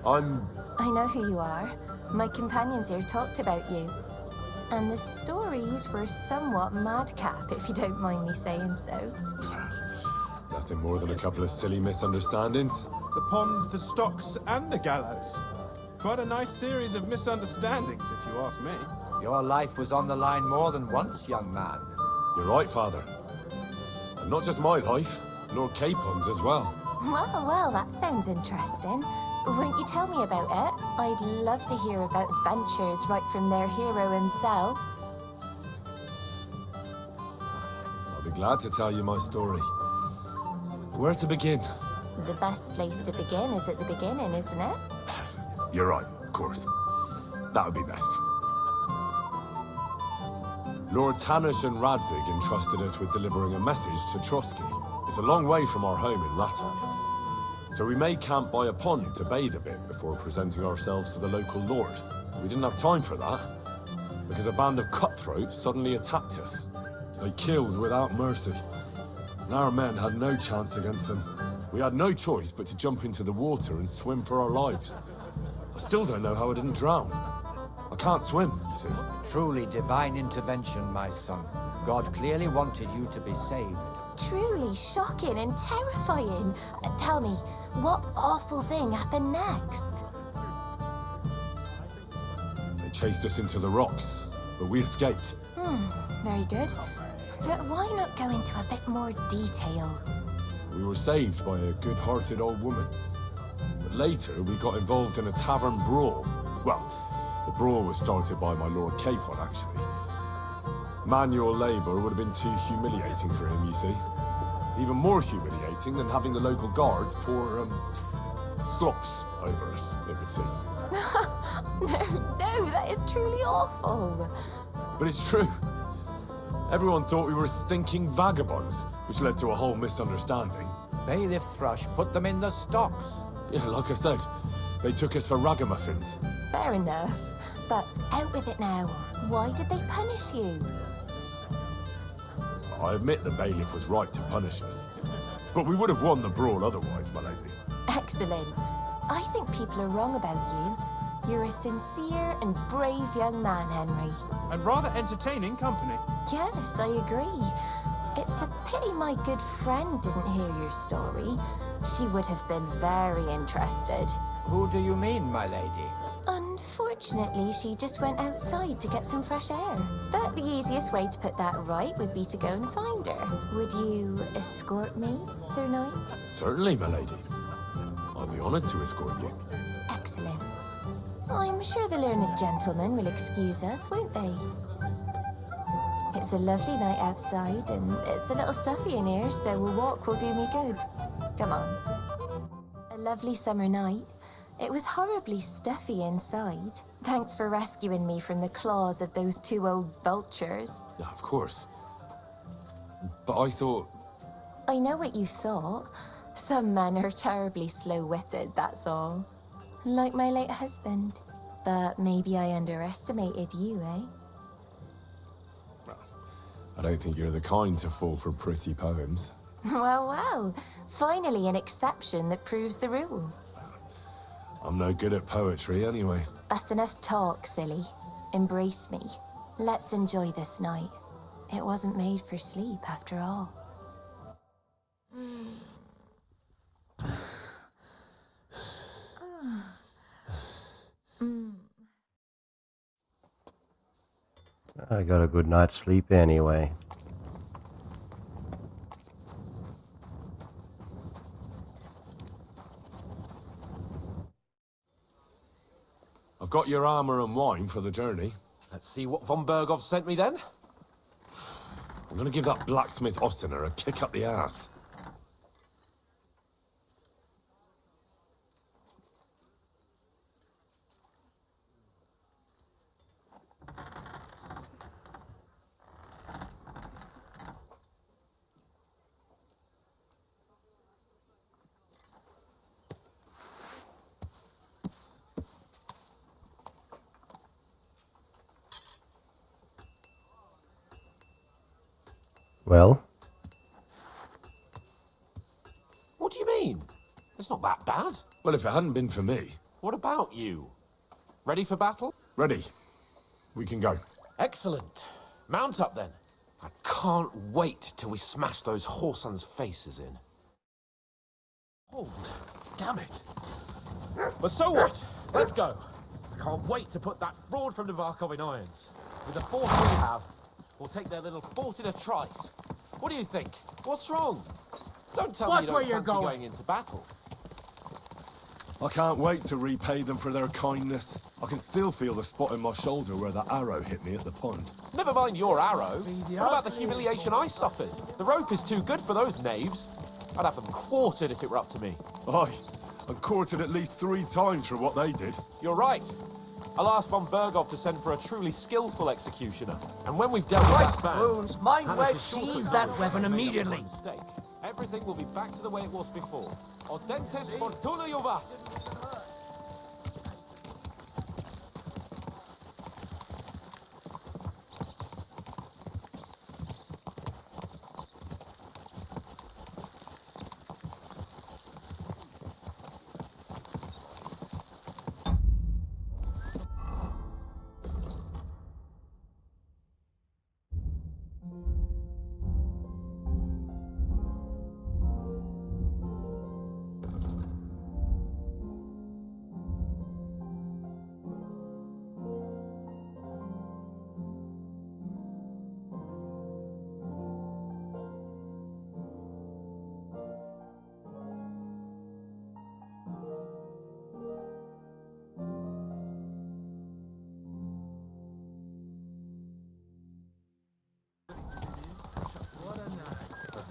Speaker 2: I'm...
Speaker 18: I know who you are. My companions here talked about you. And the stories were somewhat madcap, if you don't mind me saying so.
Speaker 2: Nothing more than a couple of silly misunderstandings.
Speaker 19: The pond, the stocks, and the gallows. Quite a nice series of misunderstandings, if you ask me.
Speaker 12: Your life was on the line more than once, young man.
Speaker 2: You're right, Father. And not just my life, Lord Capon's as well.
Speaker 18: Well, that sounds interesting. Won't you tell me about it? I'd love to hear about adventures right from their hero himself.
Speaker 2: I'll be glad to tell you my story. Where to begin?
Speaker 18: The best place to begin is at the beginning, isn't it?
Speaker 2: You're right, of course. That would be best. Lord Tanish and Radzig entrusted us with delivering a message to Trosky. It's a long way from our home in Rattay. So we made camp by a pond to bathe a bit before presenting ourselves to the local lord. We didn't have time for that, because a band of cutthroats suddenly attacked us. They killed without mercy, and our men had no chance against them. We had no choice but to jump into the water and swim for our lives. I still don't know how I didn't drown. I can't swim, you see.
Speaker 12: Truly divine intervention, my son. God clearly wanted you to be saved.
Speaker 18: Truly shocking and terrifying. Tell me, what awful thing happened next?
Speaker 2: They chased us into the rocks, but we escaped.
Speaker 18: Very good. But why not go into a bit more detail?
Speaker 2: We were saved by a good-hearted old woman. But later, we got involved in a tavern brawl. Well, the brawl was started by my Lord Capon, actually. Manual labor would have been too humiliating for him, you see. Even more humiliating than having the local guards pour, slops over us, it would seem.
Speaker 18: No, that is truly awful.
Speaker 2: But it's true. Everyone thought we were stinking vagabonds, which led to a whole misunderstanding.
Speaker 12: Bailiff Thrush put them in the stocks.
Speaker 2: Yeah, like I said, they took us for ragamuffins.
Speaker 18: Fair enough. But out with it now. Why did they punish you?
Speaker 2: I admit the bailiff was right to punish us. But we would have won the brawl otherwise, my lady.
Speaker 18: Excellent. I think people are wrong about you. You're a sincere and brave young man, Henry.
Speaker 19: And rather entertaining company.
Speaker 18: Yes, I agree. It's a pity my good friend didn't hear your story. She would have been very interested.
Speaker 12: Who do you mean, my lady?
Speaker 18: Unfortunately, she just went outside to get some fresh air. But the easiest way to put that right would be to go and find her. Would you escort me, Sir Knight?
Speaker 2: Certainly, my lady. I'll be honored to escort you.
Speaker 18: Excellent. I'm sure the learned gentlemen will excuse us, won't they? It's a lovely night outside, and it's a little stuffy in here, so a walk will do me good. Come on. A lovely summer night. It was horribly stuffy inside. Thanks for rescuing me from the claws of those two old vultures.
Speaker 2: Yeah, of course. But I thought...
Speaker 18: I know what you thought. Some men are terribly slow-witted, that's all. Like my late husband. But maybe I underestimated you, eh?
Speaker 2: I don't think you're the kind to fall for pretty poems.
Speaker 18: Well. Finally an exception that proves the rule.
Speaker 2: I'm no good at poetry anyway.
Speaker 18: That's enough talk, silly. Embrace me. Let's enjoy this night. It wasn't made for sleep, after all.
Speaker 1: I got a good night's sleep anyway.
Speaker 2: I've got your armor and wine for the journey.
Speaker 3: Let's see what von Bergow sent me then.
Speaker 2: I'm gonna give that blacksmith Ostener a kick up the ass.
Speaker 1: Well?
Speaker 3: What do you mean? It's not that bad.
Speaker 2: Well, if it hadn't been for me.
Speaker 3: What about you? Ready for battle?
Speaker 2: Ready. We can go.
Speaker 3: Excellent. Mount up then. I can't wait till we smash those whoresons' faces in. Oh, damn it. But so what? Let's go. I can't wait to put that fraud from Barkov in irons. With the force we have, we'll take their little fort in a trice. What do you think? What's wrong? Don't tell me you don't fancy going into battle.
Speaker 2: I can't wait to repay them for their kindness. I can still feel the spot in my shoulder where the arrow hit me at the pond.
Speaker 3: Never mind your arrow. What about the humiliation I suffered? The rope is too good for those knaves. I'd have them quartered if it were up to me.
Speaker 2: Aye, and quartered at least 3 times for what they did.
Speaker 3: You're right. I'll ask von Bergow to send for a truly skillful executioner. And when we've dealt with that band...
Speaker 12: Wounds, mind where it sees that weapon immediately.
Speaker 3: Everything will be back to the way it was before. Audentes fortuna juvat.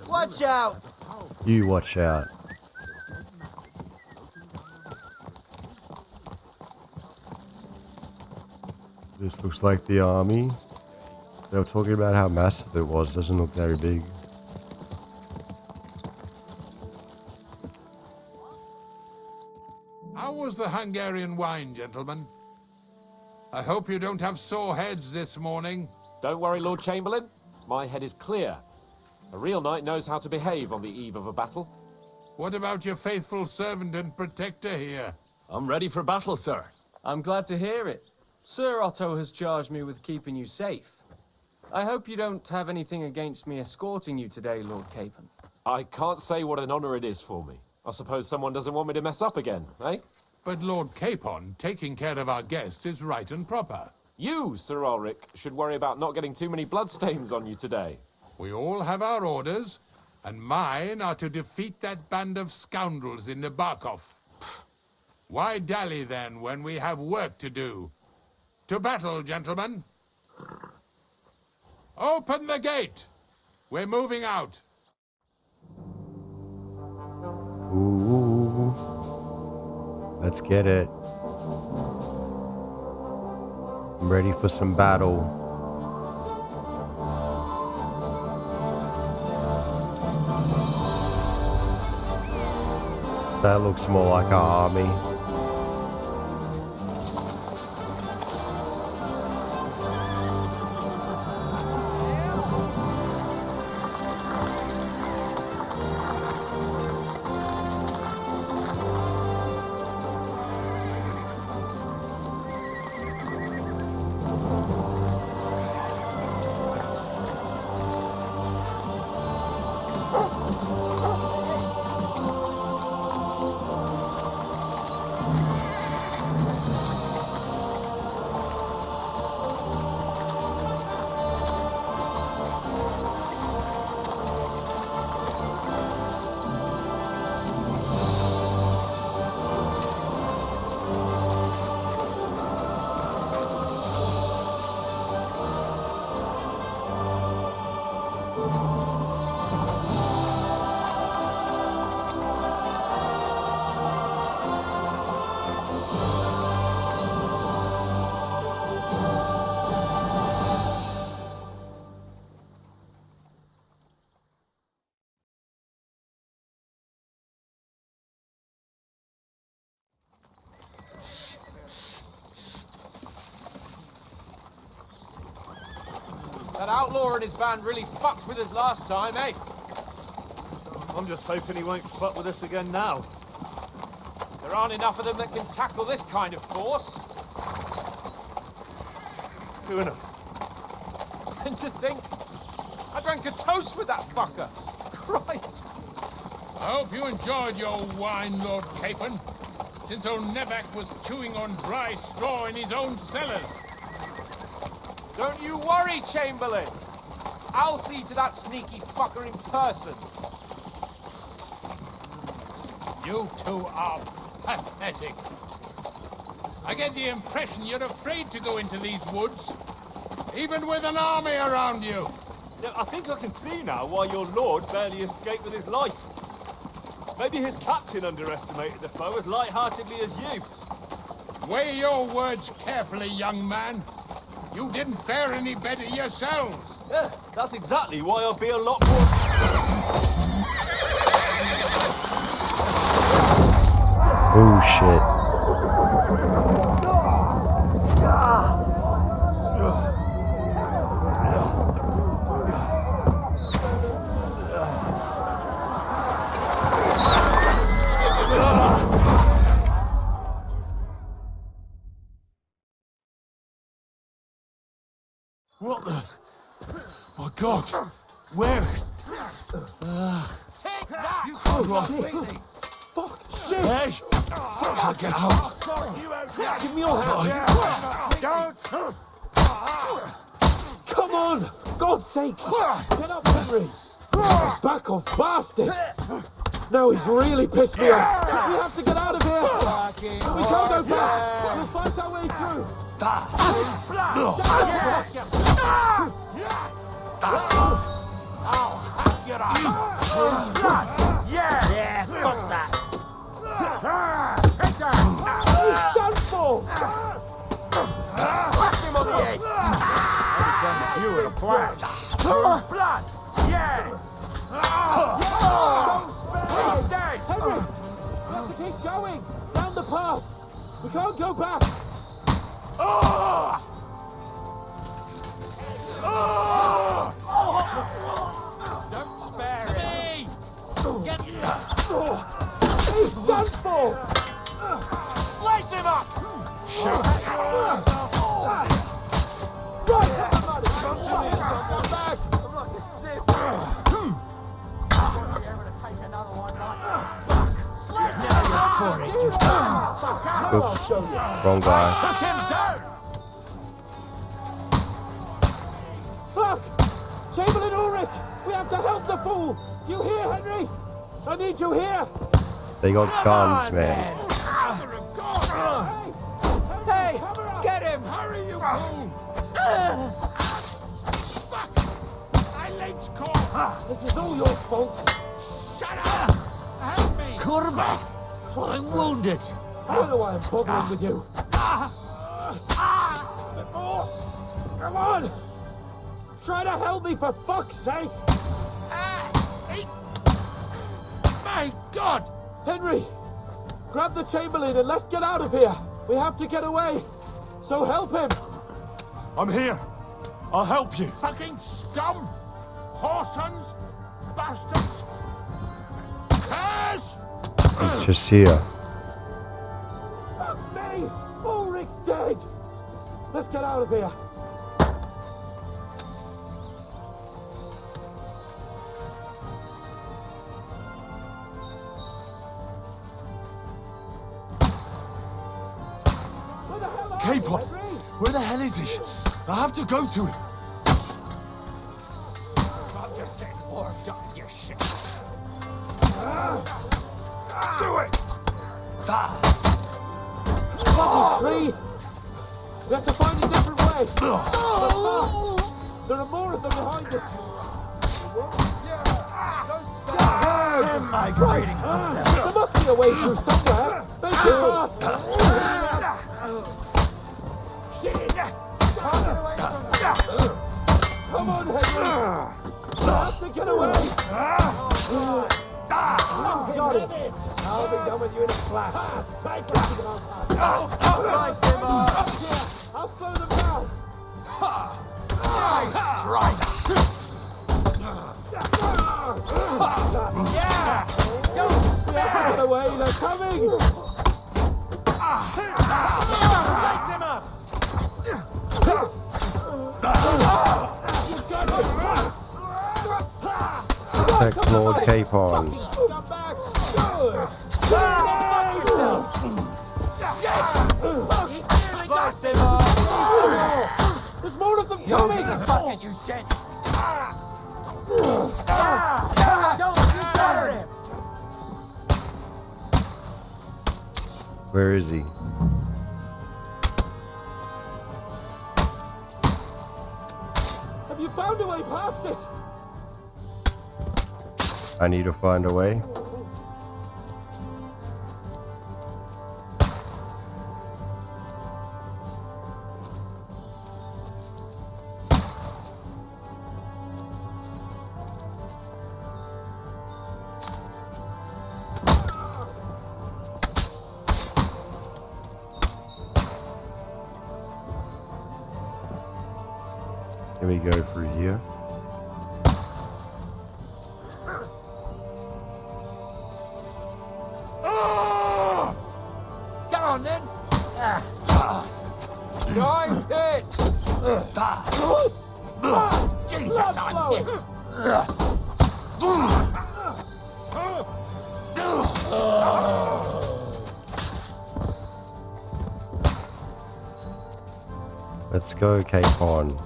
Speaker 12: Watch out!
Speaker 1: You watch out. This looks like the army. They were talking about how massive it was. Doesn't look very big.
Speaker 4: How was the Hungarian wine, gentlemen? I hope you don't have sore heads this morning.
Speaker 3: Don't worry, Lord Chamberlain. My head is clear. A real knight knows how to behave on the eve of a battle.
Speaker 4: What about your faithful servant and protector here?
Speaker 2: I'm ready for battle, sir.
Speaker 10: I'm glad to hear it. Sir Otto has charged me with keeping you safe. I hope you don't have anything against me escorting you today, Lord Capon.
Speaker 3: I can't say what an honor it is for me. I suppose someone doesn't want me to mess up again, eh?
Speaker 4: But Lord Capon, taking care of our guests is right and proper.
Speaker 3: You, Sir Ulrich, should worry about not getting too many bloodstains on you today.
Speaker 4: We all have our orders, and mine are to defeat that band of scoundrels in Barkov. Why dally then when we have work to do? To battle, gentlemen! Open the gate! We're moving out.
Speaker 1: Ooh. Let's get it. I'm ready for some battle. That looks more like our army.
Speaker 20: That outlaw and his band really fucked with us last time, eh?
Speaker 21: I'm just hoping he won't fuck with us again now.
Speaker 20: There aren't enough of them that can tackle this kind of force.
Speaker 21: True enough.
Speaker 20: And to think, I drank a toast with that fucker. Christ.
Speaker 4: I hope you enjoyed your wine, Lord Capon, since old Nevak was chewing on dry straw in his own cellars.
Speaker 20: Don't you worry, Chamberlain. I'll see to that sneaky fucker in person.
Speaker 4: You two are pathetic. I get the impression you're afraid to go into these woods, even with an army around you.
Speaker 21: Yeah, I think I can see now why your lord barely escaped with his life. Maybe his captain underestimated the foe as light-heartedly as you.
Speaker 4: Weigh your words carefully, young man. You didn't fare any better yourselves.
Speaker 21: Yeah, that's exactly why I'll be a lot more...
Speaker 1: Oh shit.
Speaker 2: What the? My God! Where?
Speaker 8: Take that!
Speaker 2: You completely!
Speaker 8: Fuck! Shit!
Speaker 2: Hey! Can't get out!
Speaker 8: Give me your hand! Don't! Come on! God's sake! Get up, Henry! Back off, bastard! Now he's really pissed me off! We have to get out of here! We can't go back! We'll fight our way through!
Speaker 12: Yeah, fuck that.
Speaker 8: Take that! He's done for!
Speaker 12: Whack him on the head. I've done you in a flash. Blood! Yeah!
Speaker 8: He's dead! Henry! We have to keep going! Down the path! We can't go back!
Speaker 12: Don't spare him. Get
Speaker 8: He's done for!
Speaker 12: Slice him up!
Speaker 8: Right, everybody! Come back!
Speaker 12: I'm like a sieve. You ever to take another one like that?
Speaker 1: Oops. Wrong guy.
Speaker 8: Took him down! Fuck! Chamberlain Ulrich! We have to help the fool! You hear, Henry? I need you here!
Speaker 1: They got guns, man.
Speaker 8: Hey! Get him!
Speaker 4: Hurry, you fool! Fuck! My leg's caught!
Speaker 8: This is all your fault!
Speaker 4: Shut up! Help me!
Speaker 12: Kurva! I'm wounded.
Speaker 8: I don't know why I'm bothering with you. Come on! Try to help me for fuck's sake!
Speaker 4: My God!
Speaker 8: Henry! Grab the Chamberlain and let's get out of here! We have to get away! So help him!
Speaker 2: I'm here! I'll help you!
Speaker 4: Fucking scum! Whoresons! Bastards! Curse!
Speaker 1: He's just here.
Speaker 8: Fuck me! Ulrich's dead! Let's get out of here!
Speaker 2: Capon! Where the hell is he? I have to go to him!
Speaker 12: I'm just getting warmed up, you shit.
Speaker 2: Do it!
Speaker 8: Fucking tree! We have to find a different way! There are more of them behind us!
Speaker 12: Send my greetings.
Speaker 8: There must be a way through somewhere! Make it fast! Come on, Henry! We have to get away! Got it! I'll be done with you in a flash! I'll slow them down!
Speaker 12: Nice right.
Speaker 20: Yeah! Don't get out of the way, they're coming! Slice him up!
Speaker 1: Protect Lord Capon.
Speaker 20: Come back!
Speaker 12: Slice him up!
Speaker 20: There's more of them
Speaker 12: Yo,
Speaker 20: coming!
Speaker 12: get the bucket, you shit!
Speaker 20: Don't you dare him!
Speaker 1: Where is he?
Speaker 20: Have you found a way past it?
Speaker 1: I need to find a way. Can we go through here?
Speaker 12: Go on then!
Speaker 20: Nice hit!
Speaker 12: Jesus, I'm hit!
Speaker 1: Let's go, Capon.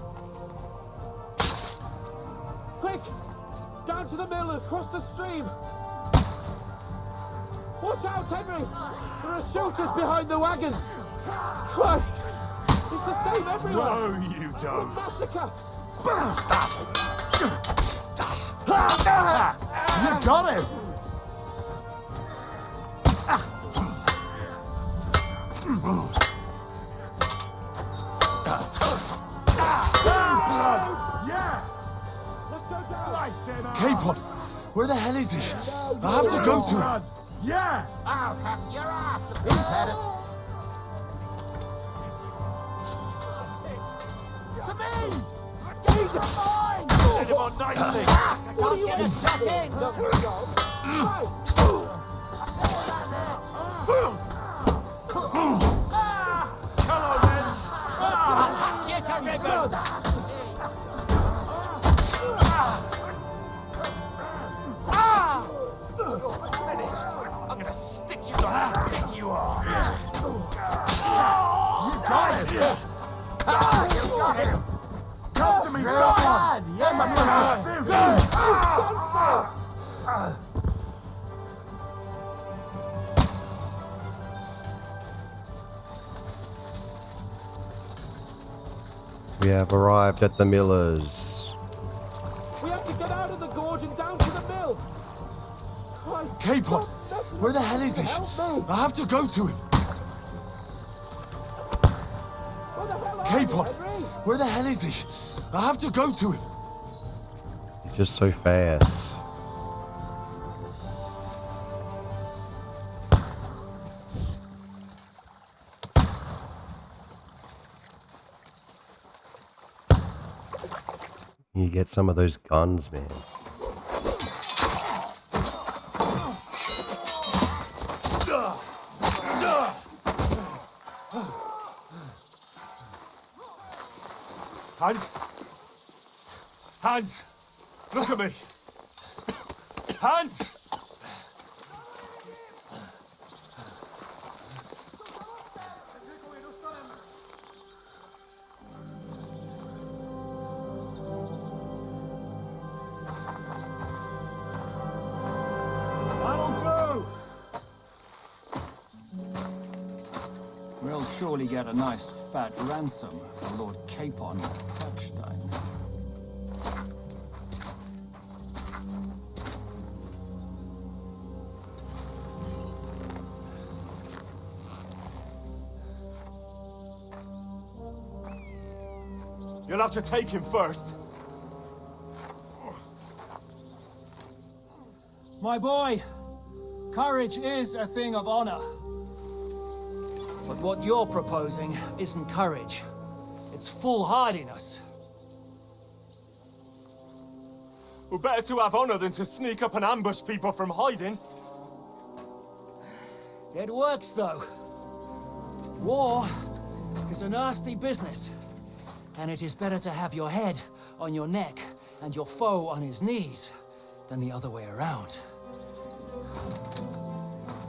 Speaker 20: Quick! Down to the mill and across the stream! Watch out, Henry! There are shooters behind the wagons! Christ! It's the same everywhere!
Speaker 12: No, you don't.
Speaker 20: Massacre!
Speaker 16: You got him!
Speaker 2: Capon, where the hell is he? I have to go to him.
Speaker 16: Yeah!
Speaker 12: I'll have your ass if you've had it. To me! Jesus, mine!
Speaker 16: Hit him on nicely!
Speaker 12: Can't get a shot in!
Speaker 16: Come on, then!
Speaker 12: Get a ribbon!
Speaker 16: I'm gonna stick you the how big you are! You got him!
Speaker 12: You got him!
Speaker 16: Come to me, someone!
Speaker 1: We have arrived at the millers.
Speaker 20: We have to get out of the gorge and down to the mill! Christ,
Speaker 2: Capon, where the hell is he?
Speaker 20: help me!
Speaker 2: I have to go to him.
Speaker 20: Where the hell are
Speaker 2: Capon,
Speaker 20: you, Henry?
Speaker 2: where the hell is he? I have to go to him.
Speaker 1: He's just so fast. You get some of those guns, man.
Speaker 21: Hans? Hans! Look at me! Hans!
Speaker 7: We'll surely get a nice fat ransom for Lord Capon of Perched.
Speaker 21: You'll have to take him first.
Speaker 7: My boy, courage is a thing of honor. But what you're proposing isn't courage. It's foolhardiness.
Speaker 21: We're better to have honor than to sneak up and ambush people from hiding.
Speaker 7: It works, though. War is a nasty business. And it is better to have your head on your neck and your foe on his knees than the other way around.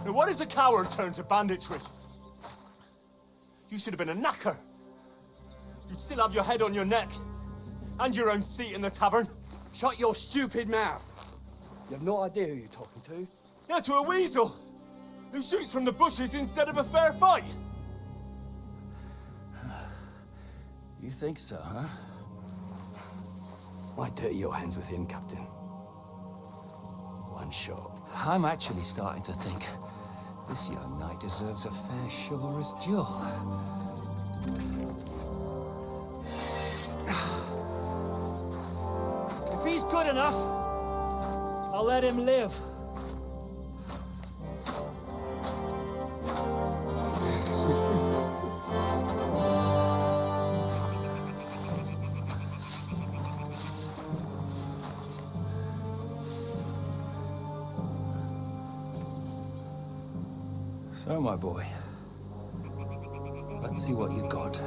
Speaker 21: Now what is a coward turn to banditry? You should have been a knacker. You'd still have your head on your neck. And your own seat in the tavern.
Speaker 5: Shut your stupid mouth. You have no idea who you're talking to.
Speaker 21: Yeah, to a weasel. Who shoots from the bushes instead of a fair fight.
Speaker 7: You think so, huh?
Speaker 5: Why dirty your hands with him, Captain? One shot.
Speaker 7: I'm actually starting to think this young knight deserves a fair chivalrous duel. If he's good enough, I'll let him live. So, my boy, let's see what you got.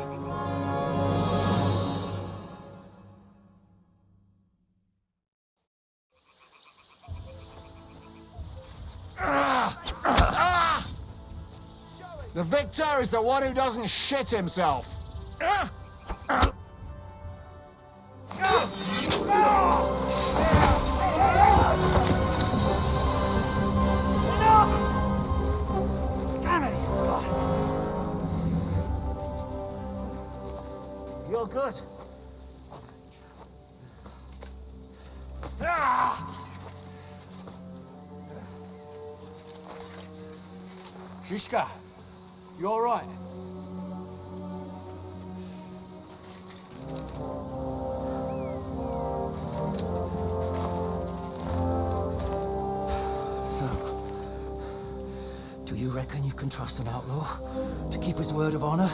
Speaker 5: The victor is the one who doesn't shit himself.
Speaker 7: You're good.
Speaker 5: Žižka, you all right?
Speaker 7: So, do you reckon you can trust an outlaw to keep his word of honor?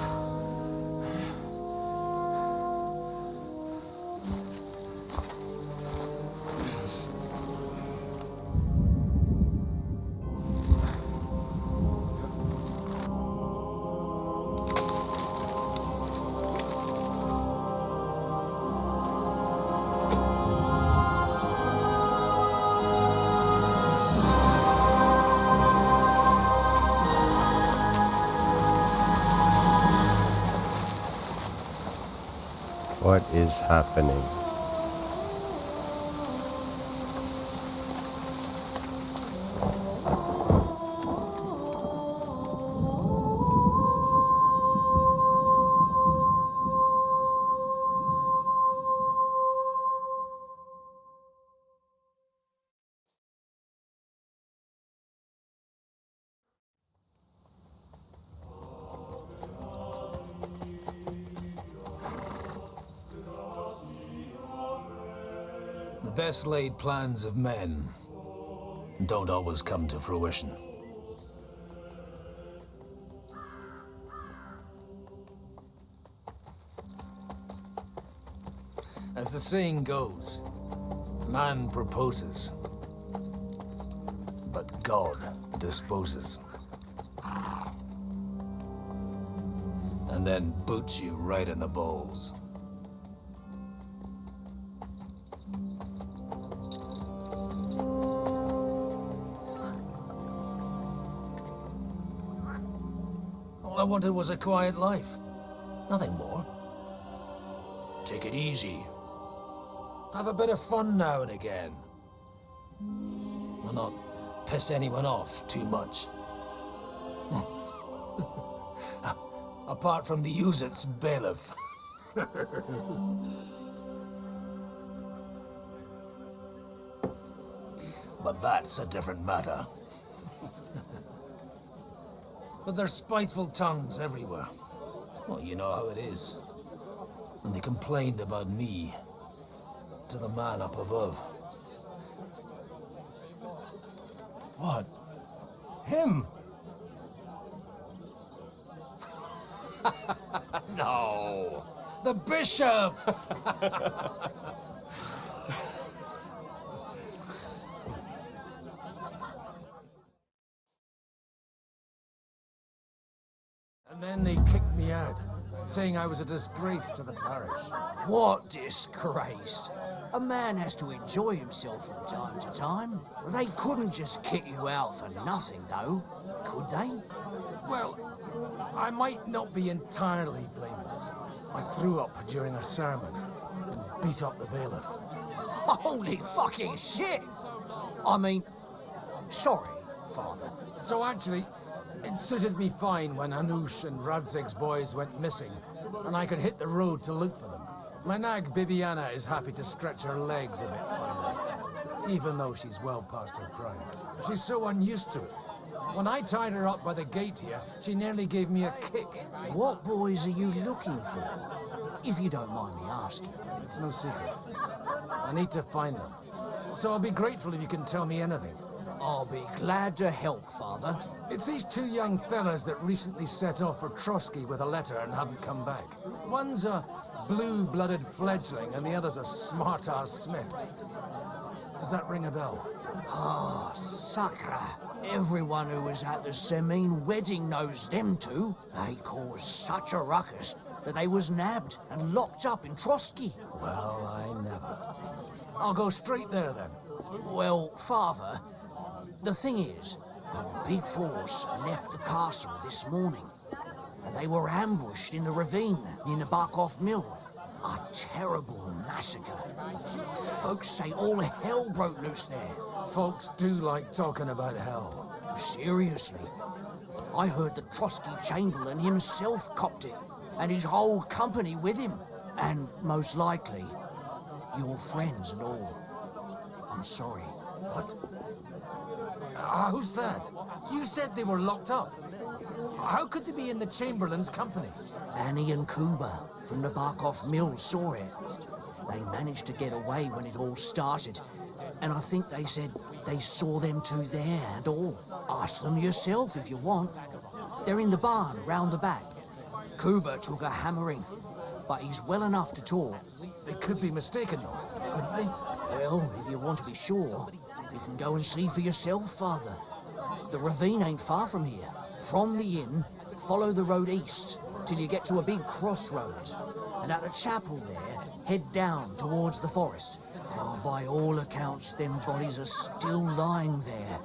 Speaker 1: What is happening?
Speaker 5: The best laid plans of men don't always come to fruition. As the saying goes, man proposes, but God disposes. And then boots you right in the balls. All I wanted was a quiet life. Nothing more. Take it easy. Have a bit of fun now and again. Will not piss anyone off too much. Apart from the Uzit's bailiff. But that's a different matter. But there's spiteful tongues everywhere. Well, you know how it is. And they complained about me to the man up above.
Speaker 7: What? Him?
Speaker 5: No, the bishop! kicked me out, saying I was a disgrace to the parish.
Speaker 7: What disgrace? A man has to enjoy himself from time to time. They couldn't just kick you out for nothing, though, could they?
Speaker 5: Well, I might not be entirely blameless. I threw up during a sermon and beat up the bailiff.
Speaker 7: Holy fucking shit! I mean, sorry, Father.
Speaker 5: So actually, it suited me fine when Anush and Radzig's boys went missing, and I could hit the road to look for them. My nag Bibiana is happy to stretch her legs a bit finally, even though she's well past her prime. She's so unused to it. When I tied her up by the gate here, she nearly gave me a kick.
Speaker 7: What boys are you looking for? If you don't mind me asking.
Speaker 5: It's no secret. I need to find them. So I'll be grateful if you can tell me anything.
Speaker 7: I'll be glad to help, Father.
Speaker 5: It's these two young fellas that recently set off for Trosky with a letter and haven't come back. One's a blue-blooded fledgling and the other's a smart-ass smith. Does that ring a bell?
Speaker 7: Ah, Sakra. Everyone who was at the Semine wedding knows them two. They caused such a ruckus that they was nabbed and locked up in Trosky.
Speaker 5: Well, I never. I'll go straight there then.
Speaker 7: Well, Father, the thing is, a big force left the castle this morning, and they were ambushed in the ravine near the Barkov Mill. A terrible massacre. Folks say all hell broke loose there.
Speaker 5: Folks do like talking about hell.
Speaker 7: Seriously. I heard the Trosky Chamberlain himself copped it, and his whole company with him. And most likely, your friends and all. I'm sorry.
Speaker 5: What? Who's that? You said they were locked up. How could they be in the Chamberlain's company?
Speaker 7: Annie and Kuba from the Barkov Mill saw it. They managed to get away when it all started. And I think they said they saw them two there and all. Ask them yourself if you want. They're in the barn round the back. Kuba took a hammering, but he's well enough to talk.
Speaker 5: They could be mistaken though, couldn't they?
Speaker 7: Well, if you want to be sure, you can go and see for yourself, Father. The ravine ain't far from here. From the inn, follow the road east till you get to a big crossroads. And at the chapel there, head down towards the forest. Oh, by all accounts, them bodies are still lying there.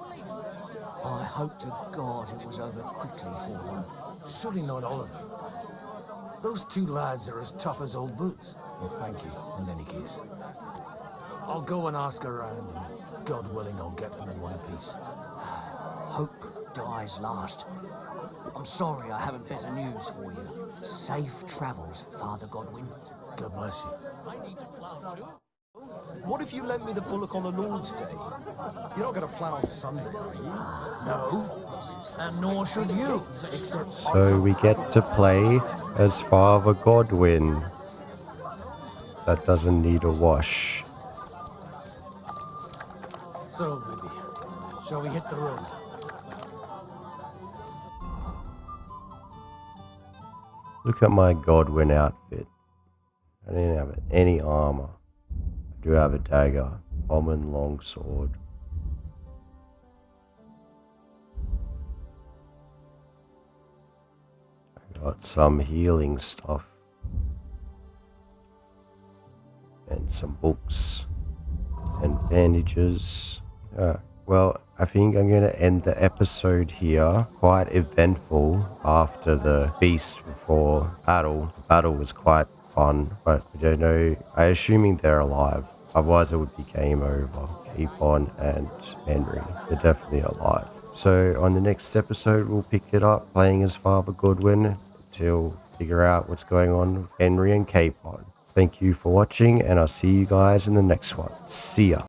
Speaker 7: I hope to God it was over quickly for them.
Speaker 5: Surely not all of them. Those two lads are as tough as old boots. Well, thank you, in any case. I'll go and ask around, and God willing, I'll get them in one piece.
Speaker 7: Hope dies last. I'm sorry I haven't better news for you. Safe travels, Father Godwin.
Speaker 5: God bless you.
Speaker 6: What if you lent me the bullock on the Lord's Day? You're not going to plough on Sunday, are you?
Speaker 7: No, and nor should you.
Speaker 1: So we get to play as Father Godwin. That doesn't need a wash.
Speaker 5: So, Bibby, shall we hit the road?
Speaker 1: Look at my Godwin outfit. I didn't have any armor. I do have a dagger, common longsword. I got some healing stuff. And some books. And bandages. Well, I think I'm going to end the episode here. Quite eventful after the beast before battle. The battle was quite fun, but I don't know. I'm assuming they're alive. Otherwise, it would be game over. Capon and Henry. They're definitely alive. So on the next episode, we'll pick it up playing as Father Godwin till figure out what's going on with Henry and Capon. Thank you for watching, and I'll see you guys in the next one. See ya.